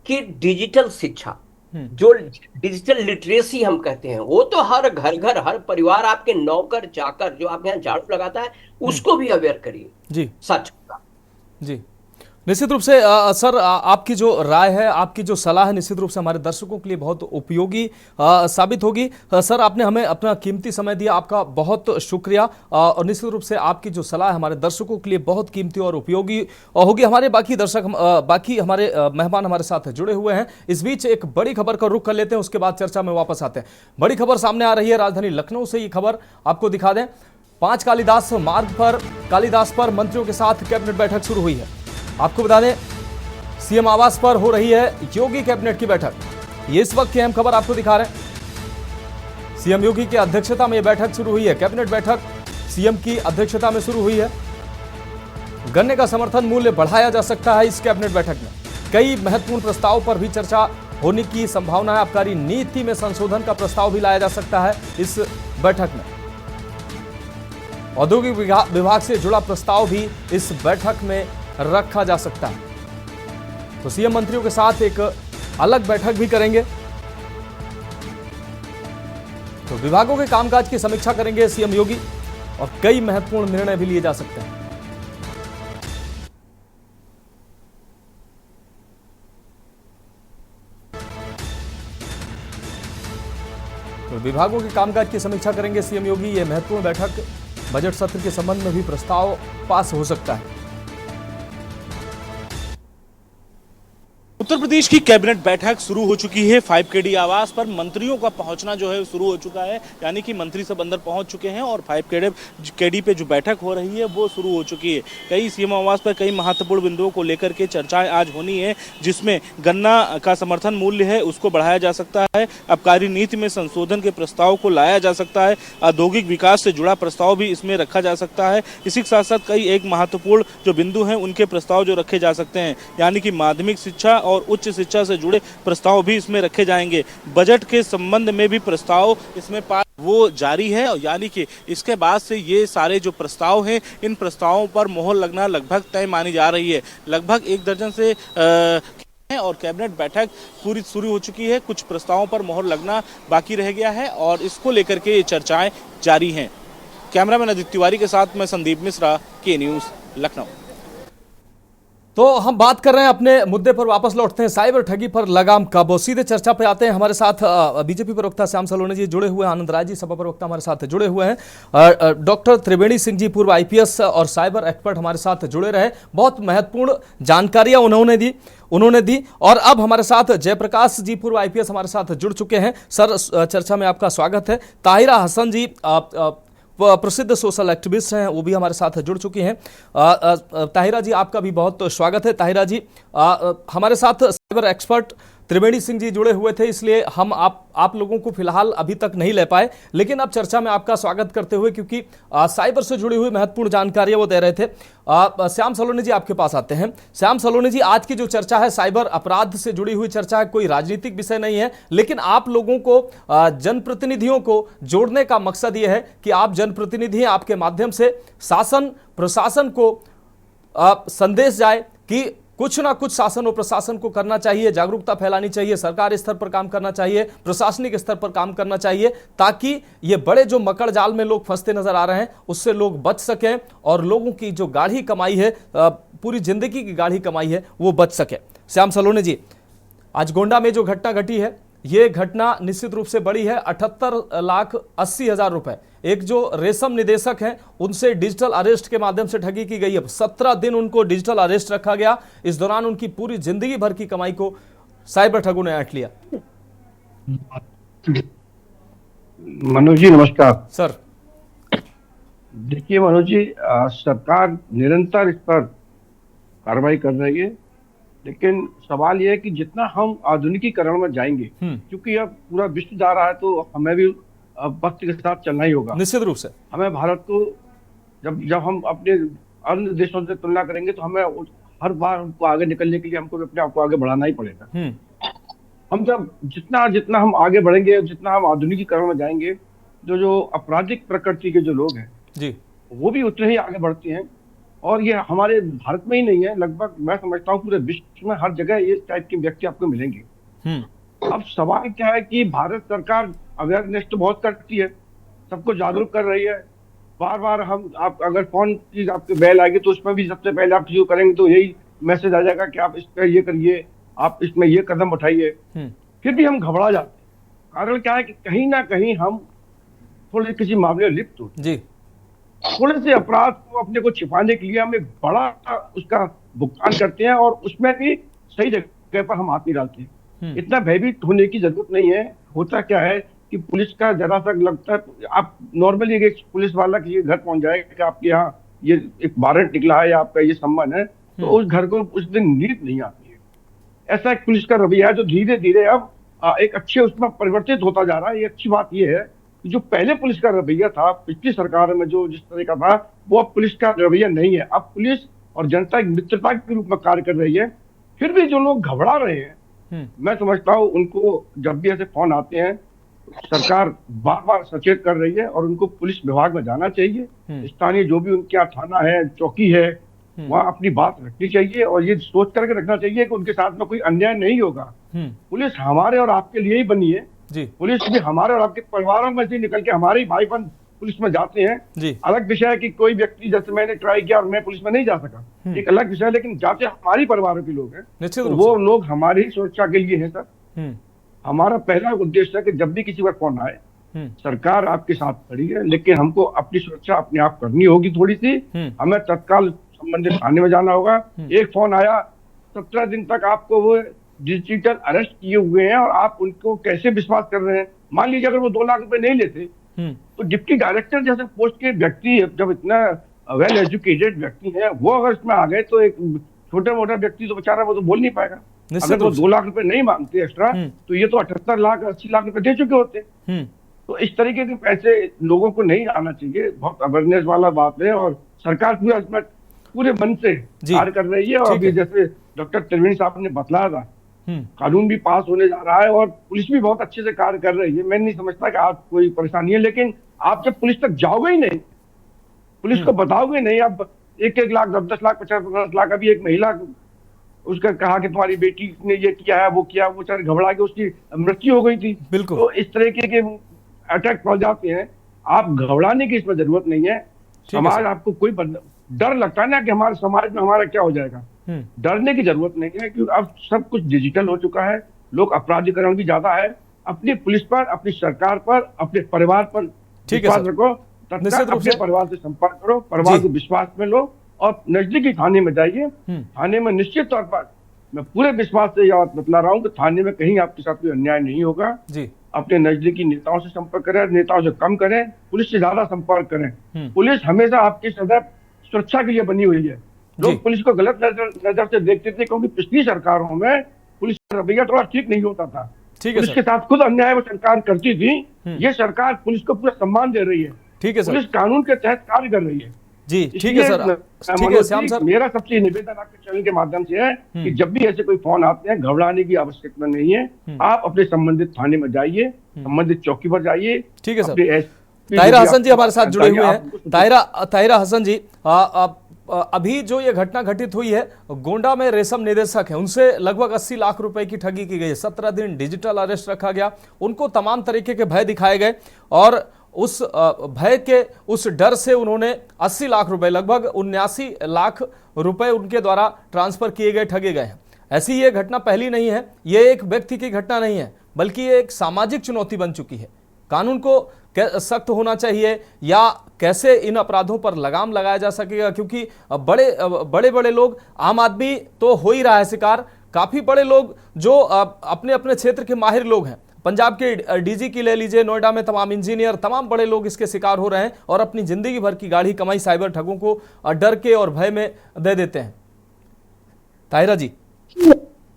कि डिजिटल शिक्षा, जो डिजिटल लिटरेसी हम कहते हैं, वो तो हर घर घर, हर परिवार, आपके नौकर चाकर जो आपके यहाँ झाड़ू लगाता है उसको भी अवेयर करिए जी सच का। जी, निश्चित रूप से सर आपकी जो राय है, आपकी जो सलाह है, निश्चित रूप से हमारे दर्शकों के लिए बहुत उपयोगी साबित होगी। सर, आपने हमें अपना कीमती समय दिया, आपका बहुत शुक्रिया। और निश्चित रूप से आपकी जो सलाह है हमारे दर्शकों के लिए बहुत कीमती और उपयोगी होगी। हमारे बाकी दर्शक, बाकी हमारे मेहमान हमारे साथ जुड़े हुए हैं। इस बीच एक बड़ी खबर का रुख कर लेते हैं, उसके बाद चर्चा में वापस आते हैं। बड़ी खबर सामने आ रही है राजधानी लखनऊ से, ये खबर आपको दिखा दें। 5 कालिदास मार्ग पर कालिदास पर मंत्रियों के साथ कैबिनेट बैठक शुरू हुई है। आपको बता दें, सीएम आवास पर हो रही है योगी कैबिनेट की बैठक। ये इस वक्त की अहम खबर आपको दिखा रहे हैं। सीएम योगी की अध्यक्षता में यह बैठक शुरू हुई है। कैबिनेट बैठक सीएम की अध्यक्षता में शुरू हुई है। गन्ने का समर्थन मूल्य बढ़ाया जा सकता है इस कैबिनेट बैठक में। कई महत्वपूर्ण प्रस्ताव पर भी चर्चा होने की संभावना है। आबकारी नीति में संशोधन का प्रस्ताव भी लाया जा सकता है इस बैठक में। औद्योगिक विभाग से जुड़ा प्रस्ताव भी इस बैठक में रखा जा सकता है। तो सीएम मंत्रियों के साथ एक अलग बैठक भी करेंगे। तो विभागों के कामकाज की समीक्षा करेंगे सीएम योगी और कई महत्वपूर्ण निर्णय भी लिए जा सकते हैं। तो विभागों के कामकाज की समीक्षा करेंगे सीएम योगी। यह महत्वपूर्ण बैठक, बजट सत्र के संबंध में भी प्रस्ताव पास हो सकता है। उत्तर प्रदेश की कैबिनेट बैठक शुरू हो चुकी है। 5KD आवास पर मंत्रियों का पहुंचना जो है शुरू हो चुका है, यानी कि मंत्री सब अंदर पहुंच चुके हैं और 5KD पे जो बैठक हो रही है वो शुरू हो चुकी है। कई सीएम आवास पर कई महत्वपूर्ण बिंदुओं को लेकर के चर्चाएं आज होनी है, जिसमें गन्ना का समर्थन मूल्य है उसको बढ़ाया जा सकता है, आबकारी नीति में संशोधन के प्रस्ताव को लाया जा सकता है, औद्योगिक विकास से जुड़ा प्रस्ताव भी इसमें रखा जा सकता है। इसी के साथ साथ कई एक महत्वपूर्ण जो बिंदु हैं उनके प्रस्ताव जो रखे जा सकते हैं, यानी कि माध्यमिक शिक्षा और उच्च शिक्षा से जुड़े प्रस्ताव भी इसमें रखे जाएंगे। बजट के संबंध में भी प्रस्ताव इसमें वो जारी है, और यानी कि इसके बाद से ये सारे जो प्रस्ताव हैं इन प्रस्तावों पर मोहर लगना लगभग तय मानी जा रही है। लगभग 1 दर्जन से और कैबिनेट बैठक पूरी शुरू हो चुकी है। कुछ प्रस्तावों पर मोहर लगना बाकी रह गया है और इसको लेकर के ये चर्चाएं जारी हैं। कैमरामैन अदित्य तिवारी के साथ मैं संदीप मिश्रा, के न्यूज़, लखनऊ। तो हम बात कर रहे हैं अपने मुद्दे पर, वापस लौटते हैं। साइबर ठगी पर लगाम कब, सीधे चर्चा पे आते हैं। हमारे साथ बीजेपी प्रवक्ता श्याम सलोनी जी जुड़े हुए हैं, आनंद राय जी सपा प्रवक्ता हमारे साथ जुड़े हुए हैं, डॉक्टर त्रिवेणी सिंह जी पूर्व IPS और साइबर एक्सपर्ट हमारे साथ जुड़े रहे। बहुत महत्वपूर्ण जानकारियां उन्होंने दी। और अब हमारे साथ जयप्रकाश जी पूर्व IPS हमारे साथ जुड़ चुके हैं। सर, चर्चा में आपका स्वागत है। ताहिरा हसन जी प्रसिद्ध सोशल एक्टिविस्ट हैं, वो भी हमारे साथ जुड़ चुकी हैं। ताहिरा जी, आपका भी बहुत स्वागत है। ताहिरा जी, हमारे साथ साइबर एक्सपर्ट त्रिवेणी सिंह जी जुड़े हुए थे, इसलिए हम आप लोगों को फिलहाल अभी तक नहीं ले पाए, लेकिन अब चर्चा में आपका स्वागत करते हुए, क्योंकि साइबर से जुड़ी हुई महत्वपूर्ण जानकारियां वो दे रहे थे। श्याम सलोनी जी, आपके पास आते हैं। श्याम सलोनी जी, आज की जो चर्चा है साइबर अपराध से जुड़ी हुई चर्चा है, कोई राजनीतिक विषय नहीं है, लेकिन आप लोगों को, जनप्रतिनिधियों को जोड़ने का मकसद ये है कि आप जनप्रतिनिधि हैं, आपके माध्यम से शासन प्रशासन को संदेश जाए कि कुछ ना कुछ शासन और प्रशासन को करना चाहिए, जागरूकता फैलानी चाहिए, सरकार स्तर पर काम करना चाहिए, प्रशासनिक स्तर पर काम करना चाहिए, ताकि ये बड़े जो मकड़ जाल में लोग फंसते नजर आ रहे हैं उससे लोग बच सकें और लोगों की जो गाढ़ी कमाई है, पूरी जिंदगी की गाढ़ी कमाई है, वो बच सके। श्याम सलोनी जी, आज गोंडा में जो घटना घटी है, ये घटना निश्चित रूप से बड़ी है। 78,80,000 रुपए एक जो रेशम निदेशक हैं उनसे डिजिटल अरेस्ट के माध्यम से ठगी की गई है। 17 दिन उनको डिजिटल अरेस्ट रखा गया। इस दौरान उनकी पूरी जिंदगी भर की कमाई को साइबर ठगों ने ऐंठ लिया। मनोज जी नमस्कार। सर देखिए मनोज जी, सरकार निरंतर इस पर कार्रवाई कर रही है, लेकिन सवाल यह है कि जितना हम आधुनिकीकरण में जाएंगे, क्योंकि अब पूरा विश्व जा रहा है, तो हमें भी वक्त के साथ चलना ही होगा। निश्चित रूप से हमें भारत को जब हम अपने अन्य देशों से तुलना करेंगे तो हमें हर बार उनको आगे निकलने के लिए हमको अपने आप को आगे बढ़ाना ही पड़ेगा। हम जब जितना हम आगे बढ़ेंगे, जितना हम आधुनिकीकरण में जाएंगे, जो आपराधिक प्रकृति के जो लोग हैं जी, वो भी उतने ही आगे बढ़ते हैं। और ये हमारे भारत में ही नहीं है, लगभग मैं समझता हूँ पूरे विश्व में हर जगह ये टाइप के व्यक्ति आपको मिलेंगे। अब सवाल क्या है कि भारत सरकार अवेयरनेस तो बहुत करती है, सबको जागरूक कर रही है। बार बार आप अगर फोन की आपके बेल आएगी तो उसमें भी सबसे पहले आप जो करेंगे तो यही मैसेज आ जाएगा कि आप इस पर ये करिए, आप इसमें ये कदम उठाइए। फिर भी हम घबरा जाते हैं। कारण क्या है कि कहीं ना कहीं हम थोड़े किसी मामले में लिप्त होते जी, थोड़े से अपराध को अपने को छिपाने के लिए हम एक बड़ा उसका भुगतान करते हैं और उसमें भी सही जगह पर हम हाथ नहीं डालते हैं। इतना भयभीत होने की जरूरत नहीं है। होता क्या है कि पुलिस का जरा सा लगता है, आप नॉर्मली एक पुलिस वाला किसी घर पहुंच जाए कि आपके यहाँ ये एक वारंट निकला है या आपका ये सम्मान है, तो उस घर को उस दिन नींद नहीं आती है। ऐसा एक पुलिस का रवैया है जो धीरे धीरे अब एक अच्छे उसमें परिवर्तित होता जा रहा है। ये अच्छी बात ये है कि जो पहले पुलिस का रवैया था पिछली सरकार में जो जिस तरह का था, वो अब पुलिस का रवैया नहीं है। अब पुलिस और जनता एक मित्रता के रूप में कार्य कर रही है। फिर भी जो लोग घबरा रहे हैं, मैं समझता हूँ उनको जब भी ऐसे फोन आते हैं सरकार बार बार सचेत कर रही है और उनको पुलिस विभाग में जाना चाहिए। स्थानीय जो भी उनके यहाँ थाना है, चौकी है, वहाँ अपनी बात रखनी चाहिए और ये सोच करके रखना चाहिए कि उनके साथ में कोई अन्याय नहीं होगा। पुलिस हमारे और आपके लिए ही बनी है। पुलिस भी हमारे और आपके परिवारों में से निकल के हमारे ही भाई बहन पुलिस में जाते हैं। अलग विषय है कि कोई व्यक्ति, जैसे मैंने ट्राई किया और मैं पुलिस में नहीं जा सका, एक अलग विषय है, लेकिन जाते हमारी परिवारों के लोग हैं, तो वो लोग हमारी ही सुरक्षा के लिए हैं सर। हमारा पहला उद्देश्य है कि जब भी किसी पर फोन आए, सरकार आपके साथ खड़ी है, लेकिन हमको अपनी सुरक्षा अपने आप करनी होगी थोड़ी सी। हमें तत्काल संबंधित थाने में जाना होगा। एक फोन आया, 17 दिन तक आपको वो डिजिटल अरेस्ट किए हुए हैं और आप उनको कैसे विश्वास कर रहे हैं। मान लीजिए अगर वो 2 लाख रुपए नहीं लेते तो डिप्टी डायरेक्टर जैसे पोस्ट के व्यक्ति, जब इतना वेल एजुकेटेड व्यक्ति है, वो अगर इसमें आ गए तो एक छोटा मोटा व्यक्ति तो बेचारा वो तो बोल नहीं पाएगा। अगर वो 2 लाख रुपए नहीं मांगते एक्स्ट्रा तो ये तो 78 लाख 80 लाख रुपए दे चुके होते। तो इस तरीके के पैसे लोगों को नहीं आना चाहिए। बहुत अवेयरनेस वाला बात है और सरकार पूरा इसमें पूरे मन से कार्य कर रही है। और अभी जैसे डॉक्टर त्रिवेणी साहब ने बतलाया था, कानून भी पास होने जा रहा है और पुलिस भी बहुत अच्छे से कार्य कर रही है। मैं नहीं समझता कि आप कोई परेशानी है, लेकिन आप जब पुलिस तक जाओगे ही नहीं, पुलिस को बताओगे नहीं, अब 1-1 लाख 10-10 लाख 50-50 लाख, अभी एक महिला उसका कहा कि तुम्हारी बेटी ने ये किया है वो किया, वो चाहे घबरा के उसकी मृत्यु हो गई थी। बिल्कुल। तो इस तरीके के अटैक पड़ जाते हैं। आप घबराने की इसमें जरूरत नहीं है। समाज आपको कोई डर लगता है ना कि हमारे समाज में हमारा क्या हो जाएगा, डरने की जरूरत नहीं है, क्योंकि अब सब कुछ डिजिटल हो चुका है। लोग अपराधीकरण भी ज्यादा है। अपनी पुलिस पर, अपनी सरकार पर, अपने परिवार पर विश्वास रखो, अपने परिवार से संपर्क करो, परिवार को विश्वास में लो और नजदीकी थाने में जाइए। थाने में निश्चित तौर पर मैं पूरे विश्वास से यह बतला रहा हूँ कि थाने में कहीं आपके साथ कोई अन्याय नहीं होगा। अपने नजदीकी नेताओं से संपर्क करें, नेताओं से कम करें, पुलिस से ज्यादा संपर्क करें। पुलिस हमेशा आपकी सदैव सुरक्षा के लिए बनी हुई है। लोग पुलिस को गलत नजर से देखते थे क्योंकि पिछली सरकारों में पुलिस का रवैया थोड़ा ठीक नहीं होता था। पुलिस के साथ खुद अन्याय वो सरकार करती थी। ये सरकार पुलिस को पूरा सम्मान दे रही है। ठीक है सर, पुलिस कानून के तहत कार्य कर रही है। जी ठीक है सर, ठीक है श्याम सर। मेरा सबसे निवेदन आपके चैनल के माध्यम से है कि जब भी ऐसे कोई फोन आते हैं, घबराने की आवश्यकता नहीं है। आप अपने संबंधित थाने में जाइए, संबंधित चौकी पर जाइए। ठीक है सर। ताहिरा हसन जी हमारे साथ जुड़े हुए हैं। ताहिरा हसन जी, अभी जो ये घटना घटित हुई है, गोंडा में रेशम निदेशक है, उनसे लगभग 80 लाख रुपए की ठगी की गई। 17 दिन डिजिटल अरेस्ट रखा गया। उनको तमाम तरीके के भय दिखाए गए और उस भय के उस डर से उन्होंने 80 लाख रुपए, लगभग 79 लाख रुपए उनके द्वारा ट्रांसफर किए गए, ठगे गए हैं। ऐसी ये घटना पहली नहीं है, ये एक व्यक्ति की घटना नहीं है, बल्कि ये एक सामाजिक चुनौती बन चुकी है। कानून को सख्त होना चाहिए या कैसे इन अपराधों पर लगाम लगाया जा सकेगा, क्योंकि बड़े बड़े लोग, आम आदमी तो हो ही रहा है शिकार, काफी बड़े लोग जो अपने अपने क्षेत्र के माहिर लोग हैं, पंजाब के डीजी की ले लीजिए, नोएडा में तमाम इंजीनियर, तमाम बड़े लोग इसके शिकार हो रहे हैं और अपनी जिंदगी भर की गाढ़ी कमाई साइबर ठगों को डर के और भय में दे देते हैं। ताहिरा जी।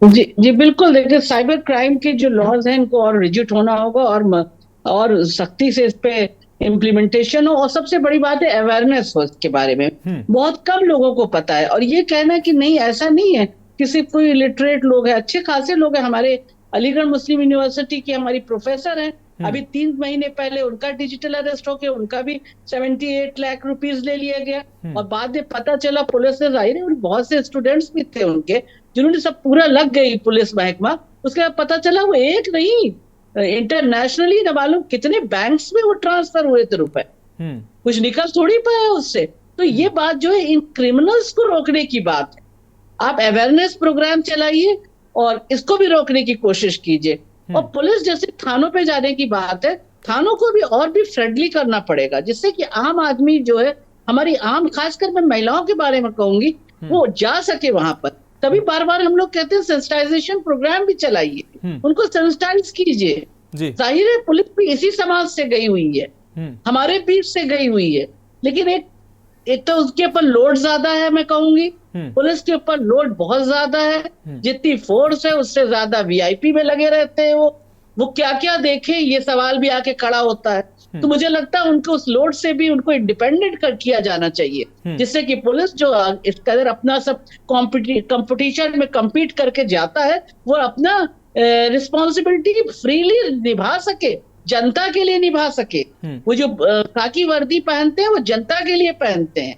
जी बिल्कुल। देखिए, साइबर क्राइम के जो लॉज हैं इनको और रिजिड होना होगा और सख्ती से इस पे इम्प्लीमेंटेशन हो, और सबसे बड़ी बात है अवेयरनेस हो इसके बारे में। बहुत कम लोगों को पता है। और ये कहना कि नहीं, ऐसा नहीं है कि सिर्फ कोई इलिटरेट लोग हैं, अच्छे खासे लोग हैं। हमारे अलीगढ़ मुस्लिम यूनिवर्सिटी की हमारी प्रोफेसर हैं, अभी 3 महीने पहले उनका डिजिटल अरेस्ट हो गया, उनका भी 78 लाख रुपीस ले लिया गया। और बाद में पता चला, पुलिस से जाहिर है बहुत से स्टूडेंट्स भी थे उनके, जिन्होंने सब पूरा लग गई पुलिस महकमा, उसके बाद पता चला वो एक नहीं, इंटरनेशनली न मालूम कितने बैंक्स में वो ट्रांसफर हुए थे रुपए, कुछ निकल थोड़ी पाया उससे। तो ये बात जो है इन क्रिमिनल्स को रोकने की बात है। आप अवेयरनेस प्रोग्राम चलाइए और इसको भी रोकने की कोशिश कीजिए। और पुलिस जैसे थानों पे जाने की बात है, थानों को भी और भी फ्रेंडली करना पड़ेगा, जिससे कि आम आदमी जो है, हमारी आम, खासकर मैं महिलाओं के बारे में कहूंगी, वो जा सके वहां पर। तभी बार बार हम लोग कहते हैं सेंसिटाइजेशन प्रोग्राम भी चलाइए, उनको सेंसिटाइज कीजिए। जाहिर है पुलिस भी इसी समाज से गई हुई है, हमारे बीच से गई हुई है, लेकिन एक तो उसके ऊपर लोड ज्यादा है, मैं कहूंगी पुलिस के ऊपर लोड बहुत ज्यादा है। जितनी फोर्स है उससे ज्यादा वीआईपी में लगे रहते हैं वो क्या क्या देखे, ये सवाल भी आके खड़ा होता है। तो मुझे लगता है उनको उस लोड से भी उनको इंडिपेंडेंट किया जाना चाहिए, जिससे कि पुलिस जो इस कदर अपना सब कंपटीशन में compete करके जाता है, वो अपना रिस्पॉन्सिबिलिटी फ्रीली निभा सके, जनता के लिए निभा सके। वो जो खाकी वर्दी पहनते हैं वो जनता के लिए पहनते हैं,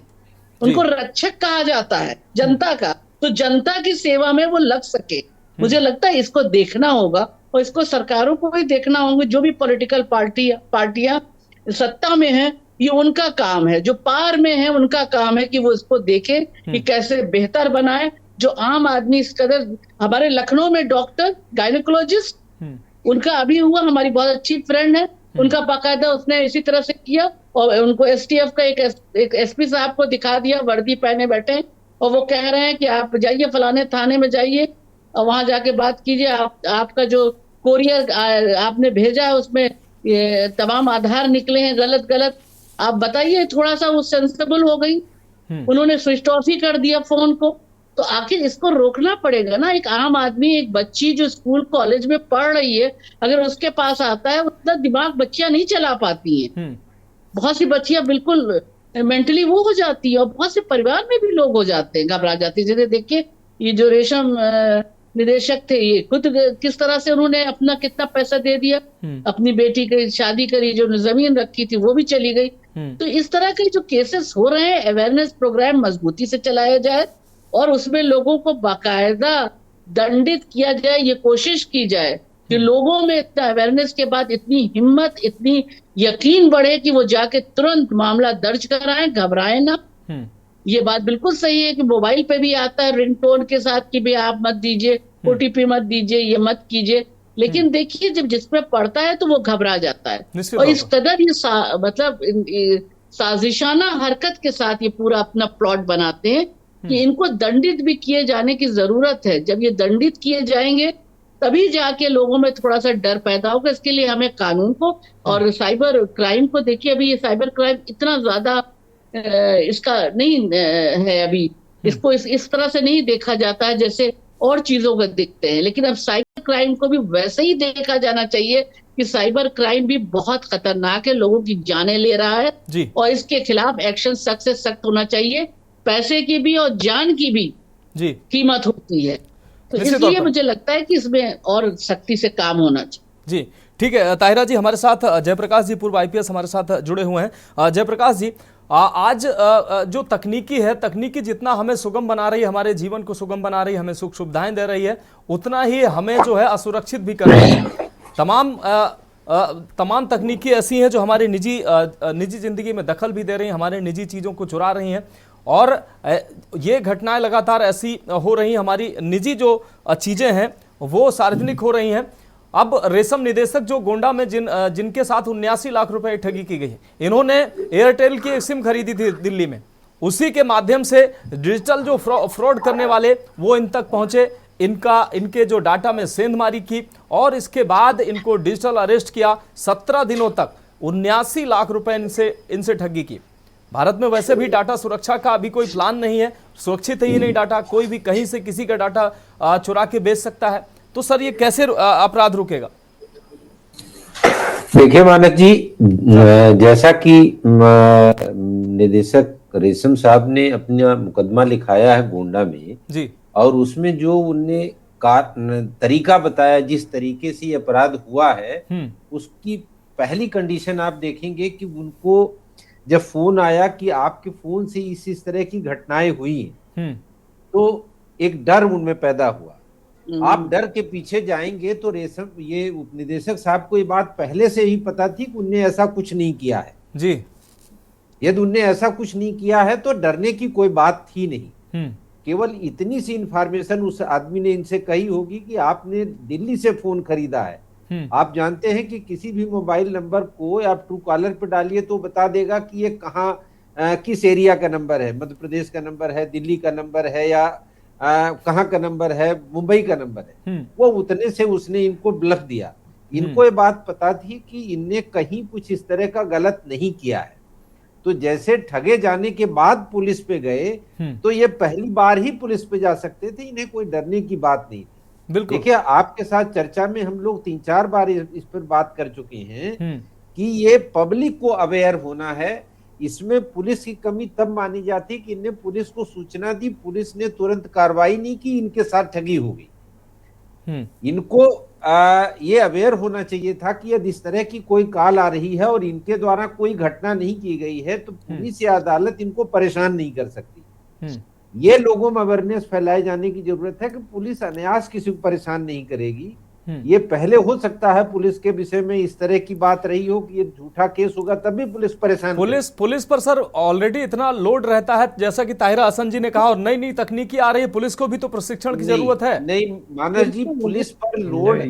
उनको रक्षक कहा जाता है जनता का, तो जनता की सेवा में वो लग सके। मुझे लगता है इसको देखना होगा, और इसको सरकारों को भी देखना होगा। जो भी पॉलिटिकल पार्टियां सत्ता में हैं, ये उनका काम है, जो पार में है उनका काम है कि वो इसको देखें कि कैसे बेहतर बनाए। जो आम आदमी इस कदर, हमारे लखनऊ में डॉक्टर गायनेकोलॉजिस्ट, उनका अभी हुआ, हमारी बहुत अच्छी फ्रेंड है, उनका बाकायदा उसने इसी तरह से किया, और उनको एसटीएफ का एक एसपी साहब को दिखा दिया, वर्दी पहने बैठे, और वो कह रहे हैं कि आप जाइए फलाने थाने में जाइए और वहां जाके बात कीजिए, आपका जो कोरियर आपने भेजा है उसमें ये तमाम आधार निकले हैं गलत, आप बताइए। थोड़ा सा वो सेंसिबल हो गई, उन्होंने स्विच ऑफ ही कर दिया फोन को। तो आखिर इसको रोकना पड़ेगा ना। एक आम आदमी, एक बच्ची जो स्कूल कॉलेज में पढ़ रही है, अगर उसके पास आता है, उतना दिमाग बच्चियां नहीं चला पाती हैं। बहुत सी बच्चियां बिल्कुल मेंटली वो हो जाती है, और बहुत से परिवार में भी लोग हो जाते हैं, घबरा जाते हैं। जैसे देखिए ये जो रेशम निदेशक थे, ये खुद किस तरह से उन्होंने अपना कितना पैसा दे दिया, अपनी बेटी की शादी करी, जो जमीन रखी थी वो भी चली गई। तो इस तरह के जो केसेस हो रहे हैं, अवेयरनेस प्रोग्राम मजबूती से चलाया जाए और उसमें लोगों को बाकायदा दंडित किया जाए, ये कोशिश की जाए कि लोगों में इतना अवेयरनेस के बाद इतनी हिम्मत, इतनी यकीन बढ़े कि वो जाके तुरंत मामला दर्ज कराएं, घबराएं ना। ये बात बिल्कुल सही है कि मोबाइल पे भी आता है रिंगटोन के साथ कि भी आप मत दीजिए, ओटीपी मत दीजिए, ये मत कीजिए, लेकिन देखिए जब जिसमें पड़ता है तो वो घबरा जाता है। और इस कदर ये मतलब साजिशाना हरकत के साथ ये पूरा अपना प्लॉट बनाते हैं कि इनको दंडित भी किए जाने की जरूरत है। जब ये दंडित किए जाएंगे तभी जाके लोगों में थोड़ा सा डर पैदा होगा। इसके लिए हमें कानून को और साइबर क्राइम को, देखिए अभी ये साइबर क्राइम इतना ज्यादा इसका नहीं है, अभी इसको इस तरह से नहीं देखा जाता है जैसे और चीजों को देखते हैं, लेकिन अब साइबर क्राइम को भी वैसे ही देखा जाना चाहिए कि साइबर क्राइम भी बहुत खतरनाक है, लोगों की जानें ले रहा है और इसके खिलाफ एक्शन सख्त से सख्त होना चाहिए। पैसे की भी और जान की भी कीमत होती है, तो इसलिए मुझे लगता है कि इसमें और सख्ती से काम होना चाहिए। जी ठीक है। ताहिरा जी हमारे साथ, जयप्रकाश जी पूर्व आईपीएस हमारे साथ जुड़े हुए हैं। जयप्रकाश जी, आज जो तकनीकी है, तकनीकी जितना हमें सुगम बना रही है, हमारे जीवन को सुगम बना रही है, हमें सुख सुविधाएं दे रही है, उतना ही हमें जो है असुरक्षित भी कर रही है। तमाम तकनीकी ऐसी हैं जो हमारी निजी जिंदगी में दखल भी दे रही हैं, हमारे निजी चीज़ों को चुरा रही हैं, और ये घटनाएं लगातार ऐसी हो रही हैं, हमारी निजी जो चीज़ें हैं वो सार्वजनिक हो रही हैं। अब रेशम निदेशक जो गोंडा में जिनके साथ 79 लाख रुपए ठगी की गई है, इन्होंने एयरटेल की एक सिम खरीदी थी दिल्ली में, उसी के माध्यम से डिजिटल जो फ्रॉड करने वाले वो इन तक पहुंचे, इनके जो डाटा में सेंधमारी की और इसके बाद इनको डिजिटल अरेस्ट किया। 17 दिनों तक 79 लाख रुपए इनसे ठगी की। भारत में वैसे भी डाटा सुरक्षा का अभी कोई प्लान नहीं है, सुरक्षित ही नहीं डाटा, कोई भी कहीं से किसी का डाटा चुरा के बेच सकता है। तो सर ये कैसे अपराध रुकेगा? देखिए मानक जी, जैसा कि निदेशक रेशम साहब ने अपना मुकदमा लिखाया है गोंडा में जी, और उसमें जो उनने तरीका बताया, जिस तरीके से अपराध हुआ है, उसकी पहली कंडीशन आप देखेंगे कि उनको जब फोन आया कि आपके फोन से इस तरह की घटनाएं हुई हैं, तो एक डर उनमें पैदा हुआ। आप डर के पीछे जाएंगे तो रेशम, ये उपनिदेशक साहब को ये बात पहले से ही पता थी कि उनने ऐसा कुछ नहीं किया है जी। यदि उनने ऐसा कुछ नहीं किया है तो डरने की कोई बात थी नहीं। केवल इतनी सी इंफॉर्मेशन उस आदमी ने इनसे कही होगी कि आपने दिल्ली से फोन खरीदा है। आप जानते हैं कि किसी भी मोबाइल नंबर को आप ट्रू कॉलर पे डालिए तो बता देगा कि ये कहाँ किस एरिया का नंबर है, मध्य प्रदेश का नंबर है, दिल्ली का नंबर है, या कहाँ का नंबर है, मुंबई का नंबर है। वो उतने से उसने इनको ब्लफ दिया। इनको ये बात पता थी कि इनने कहीं कुछ इस तरह का गलत नहीं किया है। तो जैसे ठगे जाने के बाद पुलिस पे गए तो ये पहली बार ही पुलिस पे जा सकते थे, इन्हें कोई डरने की बात नहीं। देखिए, आपके साथ चर्चा में हम लोग 3-4 बार इस पर बात कर चुके हैं कि ये पब्लिक को अवेयर होना है। इसमें पुलिस की कमी तब मानी जाती कि इनने पुलिस को सूचना दी, पुलिस ने तुरंत कार्रवाई नहीं की, इनके साथ ठगी हो गई। इनको ये अवेयर होना चाहिए था कि यदि इस तरह की कोई कॉल आ रही है और इनके द्वारा कोई घटना नहीं की गई है तो पुलिस या अदालत इनको परेशान नहीं कर सकती। ये लोगों में अवेयरनेस फैलाए जाने की जरूरत है कि पुलिस अनायास किसी को परेशान नहीं करेगी। ये पहले हो सकता है पुलिस के विषय में इस तरह की बात रही हो कि ये झूठा केस होगा तभी पुलिस परेशान। पुलिस पर सर ऑलरेडी इतना लोड रहता है, जैसा कि ताहिरा हसन जी ने कहा, और नई नई तकनीकी आ रही है, पुलिस को भी तो प्रशिक्षण की जरूरत है। नहीं मानस जी, पुलिस पर लोड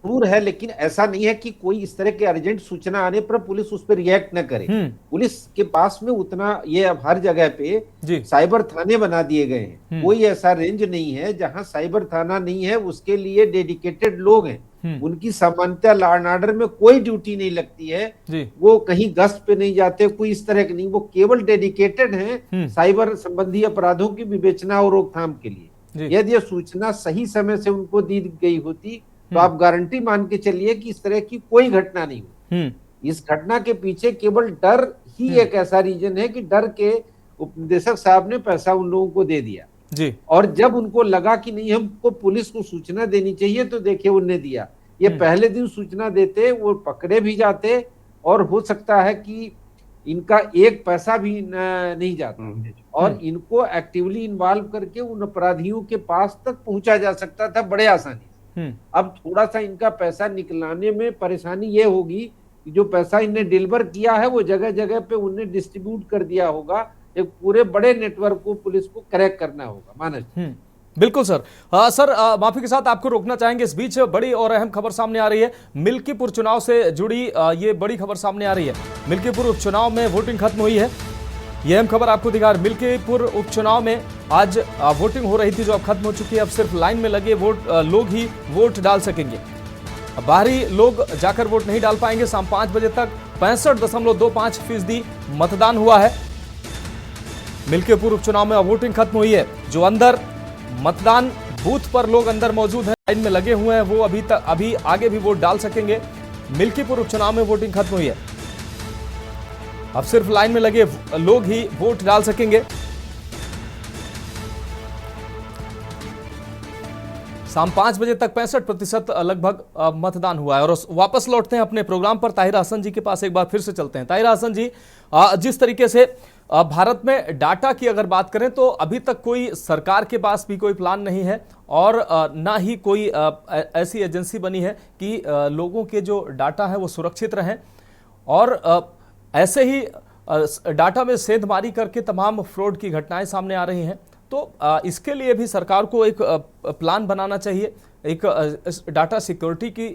जरूर है, लेकिन ऐसा नहीं है कि कोई इस तरह के अर्जेंट सूचना आने पर पुलिस उस पर रिएक्ट न करे। पुलिस के पास में उतना, ये अब हर जगह पे साइबर थाने बना दिए गए हैं। कोई ऐसा रेंज नहीं है जहां साइबर थाना नहीं है, उसके लिए डेडिकेटेड लोग हैं। उनकी सामान्यतः लॉ एंड ऑर्डर में कोई ड्यूटी नहीं लगती है, वो कहीं गश्त पे नहीं जाते, कोई इस तरह के नहीं, वो केवल डेडिकेटेड हैं साइबर संबंधी अपराधों की विवेचना और रोकथाम के लिए। यदि ये सूचना सही समय से उनको दी गई होती तो आप गारंटी मान के चलिए कि इस तरह की कोई घटना नहीं हुई। इस घटना के पीछे केवल डर ही एक ऐसा रीजन है कि डर के उपनिदेशक साहब ने पैसा उन लोगों को दे दिया जी। और जब उनको लगा कि नहीं, हमको पुलिस को सूचना देनी चाहिए, तो देखिए उनने दिया। ये पहले दिन सूचना देते, वो पकड़े भी जाते और हो सकता है कि इनका एक पैसा भी नहीं जाता और इनको एक्टिवली इन्वॉल्व करके उन अपराधियों के पास तक पहुंचा जा सकता था बड़े आसानी। अब थोड़ा सा इनका पैसा निकलाने में परेशानी ये होगी कि जो पैसा इनने डिलीवर किया है वो जगह जगह पे उन्हें डिस्ट्रीब्यूट कर दिया होगा। एक पूरे बड़े नेटवर्क को पुलिस को क्रैक करना होगा। मानस बिल्कुल सर। सर माफी के साथ आपको रोकना चाहेंगे, इस बीच बड़ी और अहम खबर सामने आ रही है। मिल्कीपुर चुनाव से जुड़ी ये बड़ी खबर सामने आ रही है। मिल्कीपुर उपचुनाव में वोटिंग खत्म हुई है, ये अहम खबर आपको दिखा रही है। मिल्कीपुर उपचुनाव में आज वोटिंग हो रही थी जो अब खत्म हो चुकी है। अब सिर्फ लाइन में लगे लोग ही वोट डाल सकेंगे, बाहरी लोग जाकर वोट नहीं डाल पाएंगे। शाम 5 बजे तक 65.25% मतदान हुआ है। मिल्कीपुर उपचुनाव में वोटिंग खत्म हुई है। जो अंदर मतदान बूथ पर लोग अंदर मौजूद हैं, लाइन में लगे हुए हैं, वो अभी आगे भी वोट डाल सकेंगे। मिल्कीपुर उपचुनाव में वोटिंग खत्म हुई है, अब सिर्फ लाइन में लगे लोग ही वोट डाल सकेंगे। शाम 5 बजे तक 65% लगभग मतदान हुआ है। और वापस लौटते हैं अपने प्रोग्राम पर, ताहिरा हसन जी के पास एक बार फिर से चलते हैं। ताहिरा हसन जी, जिस तरीके से भारत में डाटा की अगर बात करें तो अभी तक कोई सरकार के पास भी कोई प्लान नहीं है और ना ही कोई ऐसी एजेंसी बनी है कि लोगों के जो डाटा है वो सुरक्षित रहें, और ऐसे ही डाटा में सेंधमारी करके तमाम फ्रॉड की घटनाएं सामने आ रही हैं। तो इसके लिए भी सरकार को एक प्लान बनाना चाहिए, एक डाटा सिक्योरिटी की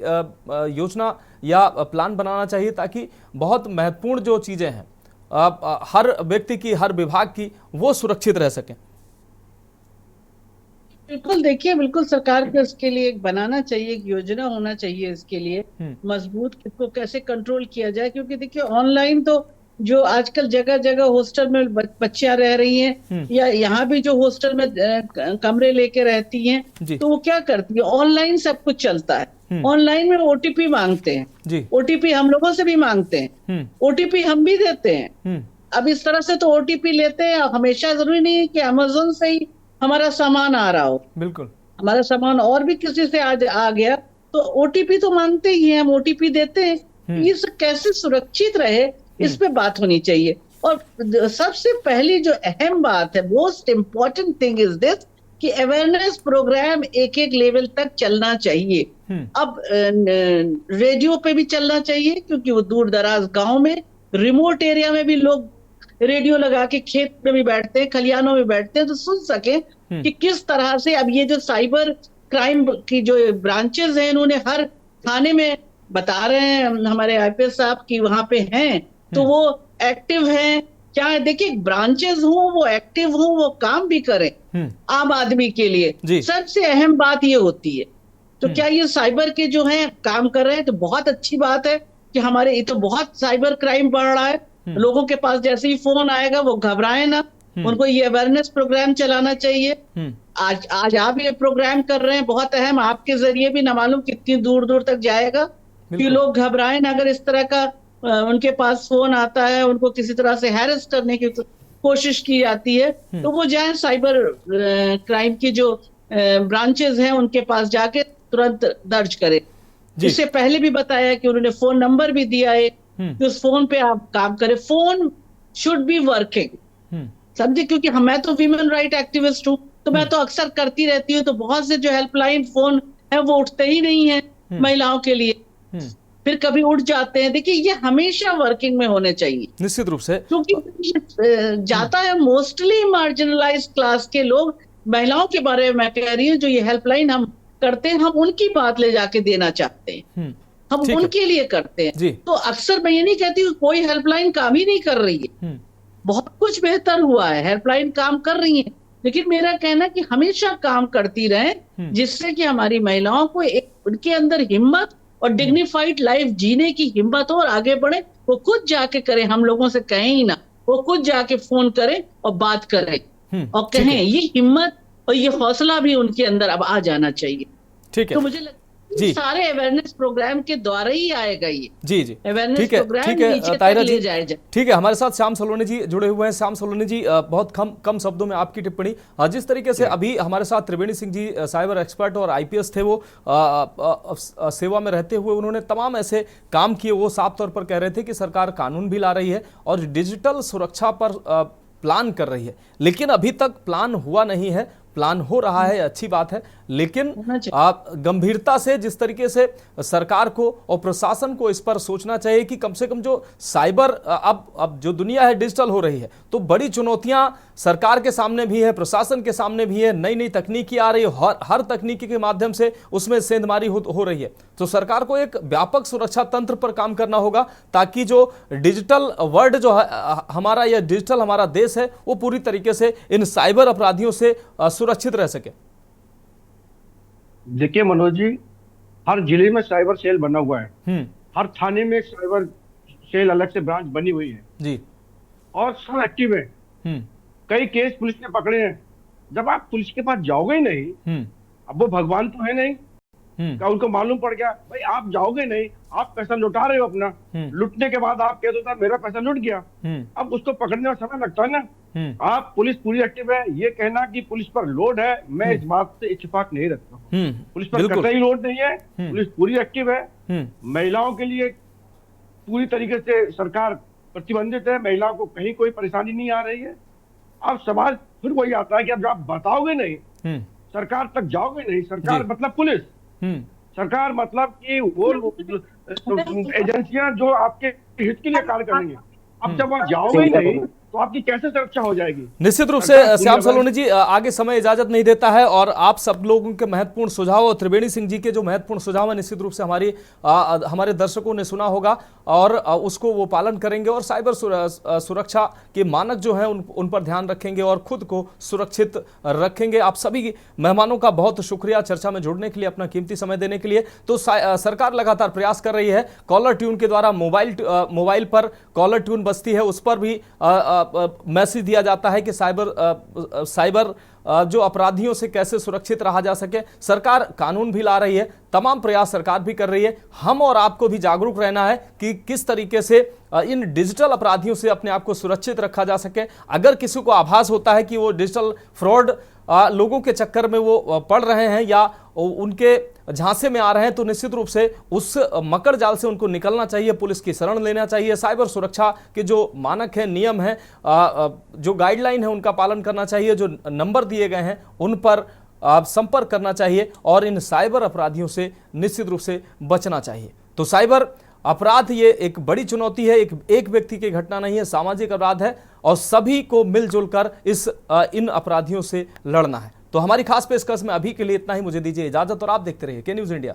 योजना या प्लान बनाना चाहिए, ताकि बहुत महत्वपूर्ण जो चीज़ें हैं हर व्यक्ति की, हर विभाग की, वो सुरक्षित रह सकें। बिल्कुल, देखिए, बिल्कुल सरकार को इसके लिए एक बनाना चाहिए, एक योजना होना चाहिए इसके लिए मजबूत, इसको कैसे कंट्रोल किया जाए। क्योंकि देखिए, ऑनलाइन तो जो आजकल जगह जगह हॉस्टल में बच्चियां रह रही हैं या यहाँ भी जो हॉस्टल में कमरे लेके रहती हैं, तो वो क्या करती है, ऑनलाइन सब कुछ चलता है। ऑनलाइन में ओटीपी मांगते हैं, ओटीपी हम लोगों से भी मांगते हैं, ओटीपी हम भी देते हैं। अब इस तरह से तो ओटीपी लेते हैं। हमेशा जरूरी नहीं है कि अमेज़न से ही हमारा सामान आ रहा हो, बिल्कुल हमारा सामान और भी किसी से आज आ गया तो ओटीपी तो मांगते ही हैं, हम ओटीपी देते हैं। ये कैसे सुरक्षित रहे, इस पे बात होनी चाहिए। और सबसे पहली जो अहम बात है, most important thing is this, कि अवेयरनेस प्रोग्राम एक एक लेवल तक चलना चाहिए। अब रेडियो पे भी चलना चाहिए, क्योंकि वो दूर दराज गांव में, रिमोट एरिया में भी लोग रेडियो लगा के खेत में भी बैठते हैं, खलियानों में बैठते हैं, तो सुन सके कि किस तरह से अब ये जो साइबर क्राइम की जो ब्रांचेस हैं, इन्होंने हर थाने में बता रहे हैं हमारे आईपीएस साहब की वहां पे हैं, तो वो एक्टिव हैं। क्या देखिए, ब्रांचेस हों, वो एक्टिव हों, वो काम भी करें आम आदमी के लिए। सबसे अहम बात ये होती है। तो क्या ये साइबर के जो हैं काम कर रहे हैं, तो बहुत अच्छी बात है कि हमारे ये तो बहुत साइबर क्राइम बढ़ रहा है। लोगों के पास जैसे ही फोन आएगा वो घबराए ना, उनको ये अवेयरनेस प्रोग्राम चलाना चाहिए। आज आप ये प्रोग्राम कर रहे हैं, बहुत अहम, आपके जरिए भी ना मालूम कितनी दूर दूर तक जाएगा कि लोग घबराए ना। अगर इस तरह का उनके पास फोन आता है, उनको किसी तरह से हैरेस करने की कोशिश की जाती है, तो वो जाए साइबर क्राइम की जो ब्रांचेस हैं उनके पास जाके तुरंत दर्ज करें। इससे पहले भी बताया कि उन्होंने फोन नंबर भी दिया है कि उस फोन पे आप काम करें। फोन शुड बी वर्किंग, समझे, क्योंकि मैं तो ह्यूमन राइट एक्टिविस्ट हूँ, तो मैं तो अक्सर करती रहती हूँ, तो बहुत से जो हेल्पलाइन फोन है वो उठते ही नहीं है महिलाओं के लिए, फिर कभी उठ जाते हैं। देखिए, ये हमेशा वर्किंग में होने चाहिए निश्चित रूप से, क्योंकि जाता है मोस्टली मार्जिनलाइज क्लास के लोग। महिलाओं के बारे में मैं कह रही हूँ, जो ये हेल्पलाइन हम करते हैं, हम उनकी बात ले जाके देना चाहते हैं, हम उनके लिए करते हैं। तो अक्सर मैं ये नहीं कहती कोई हेल्पलाइन काम ही नहीं कर रही है, बहुत कुछ बेहतर हुआ है, हेल्पलाइन काम कर रही है, लेकिन मेरा कहना कि हमेशा काम करती रहे, जिससे कि हमारी महिलाओं को उनके अंदर हिम्मत और डिग्निफाइड लाइफ जीने की हिम्मत हो और आगे बढ़े। वो खुद जाके करें, हम लोगों से कहें ही ना, वो खुद जाके फोन करें और बात करें और कहें। ये हिम्मत और ये हौसला भी उनके अंदर अब आ जाना चाहिए। ठीक है, तो मुझे लगता है सारे अवेयरनेस प्रोग्राम के द्वारा ही आएगा ये। जी अवेयरनेस प्रोग्राम नीचे तक ले जाया जाए। ठीक है, हमारे साथ श्याम सलोनी जी जुड़े हुए हैं। श्याम सलोनी जी, बहुत कम शब्दों में आपकी टिप्पणी। जिस तरीके से अभी हमारे साथ त्रिवेणी सिंह जी साइबर एक्सपर्ट और आईपीएस थे, वो सेवा में रहते हुए उन्होंने तमाम ऐसे काम किए। वो साफ तौर पर कह रहे थे कि सरकार कानून भी ला रही है और डिजिटल सुरक्षा पर प्लान कर रही है, लेकिन अभी तक प्लान हुआ नहीं है। प्लान हो रहा है, अच्छी बात है, लेकिन आप गंभीरता से जिस तरीके से सरकार को और प्रशासन को इस पर सोचना चाहिए कि कम से कम जो साइबर अब जो दुनिया है डिजिटल हो रही है, तो बड़ी चुनौतियां सरकार के सामने भी है, प्रशासन के सामने भी है। नई नई तकनीकी आ रही है, हर तकनीकी के माध्यम से उसमें सेंधमारी हो रही है। तो सरकार को एक व्यापक सुरक्षा तंत्र पर काम करना होगा, ताकि जो डिजिटल वर्ल्ड जो है हमारा, या डिजिटल हमारा देश है, वो पूरी तरीके से इन साइबर अपराधियों से सुरक्षित रह सके। देखिए मनोज जी, हर जिले में साइबर सेल बना हुआ है, हर थाने में साइबर सेल अलग से ब्रांच बनी हुई है जी, और सब एक्टिव है। कई केस पुलिस ने पकड़े हैं। जब आप पुलिस के पास जाओगे ही नहीं, अब वो भगवान तो है नहीं, क्या उनको मालूम पड़ गया भाई आप जाओगे नहीं, आप पैसा लुटा रहे हो अपना, लुटने के बाद आप कह दो मेरा पैसा लुट गया, अब उसको पकड़ने में समय लगता है ना। आप पुलिस पूरी एक्टिव है, ये कहना कि पुलिस पर लोड है, मैं इस बात से इत्तेफाक नहीं रखता हूँ। पुलिस पर कतई लोड नहीं है, पुलिस पूरी एक्टिव है। महिलाओं के लिए पूरी तरीके से सरकार प्रतिबंधित है, महिलाओं को कहीं कोई परेशानी नहीं आ रही है। अब सवाल फिर वही आता है कि अब आप बताओगे नहीं, सरकार तक जाओगे नहीं, सरकार मतलब पुलिस, सरकार मतलब कि वो एजेंसियां जो आपके हित के लिए कार्य करेंगे। अब जब आप जाओगे नहीं तो आपकी कैसे सुरक्षा हो जाएगी? निश्चित रूप से श्याम सलोनी जी, आगे समय इजाजत नहीं देता है, और आप सब लोगों के महत्वपूर्ण सुझाव और त्रिवेणी सिंह जी के जो महत्वपूर्ण सुझाव है, निश्चित रूप से हमारे दर्शकों ने सुना होगा और उसको वो पालन करेंगे और साइबर सुरक्षा के मानक जो है उन पर ध्यान रखेंगे और खुद को सुरक्षित रखेंगे। आप सभी मेहमानों का बहुत शुक्रिया चर्चा में जुड़ने के लिए, अपना कीमती समय देने के लिए। तो सरकार लगातार प्रयास कर रही है, कॉलर ट्यून के द्वारा मोबाइल पर कॉलर ट्यून बजती है, उस पर भी मैसेज दिया जाता है कि साइबर जो अपराधियों से कैसे सुरक्षित रहा जा सके। सरकार कानून भी ला रही है, तमाम प्रयास सरकार भी कर रही है। हम और आपको भी जागरूक रहना है कि किस तरीके से इन डिजिटल अपराधियों से अपने आप को सुरक्षित रखा जा सके। अगर किसी को आभास होता है कि वो डिजिटल फ्रॉड लोगों के चक्कर में वो पड़ रहे हैं या उनके झांसे में आ रहे हैं, तो निश्चित रूप से उस मकर जाल से उनको निकलना चाहिए, पुलिस की शरण लेना चाहिए। साइबर सुरक्षा के जो मानक हैं, नियम हैं, जो गाइडलाइन है, उनका पालन करना चाहिए। जो नंबर दिए गए हैं उन पर संपर्क करना चाहिए और इन साइबर अपराधियों से निश्चित रूप से बचना चाहिए। तो साइबर अपराध ये एक बड़ी चुनौती है, एक व्यक्ति की घटना नहीं है, सामाजिक अपराध है और सभी को मिलजुल कर इन अपराधियों से लड़ना है। तो हमारी खास पेशकश में अभी के लिए इतना ही। मुझे दीजिए इजाजत और आप देखते रहिए के न्यूज़ इंडिया।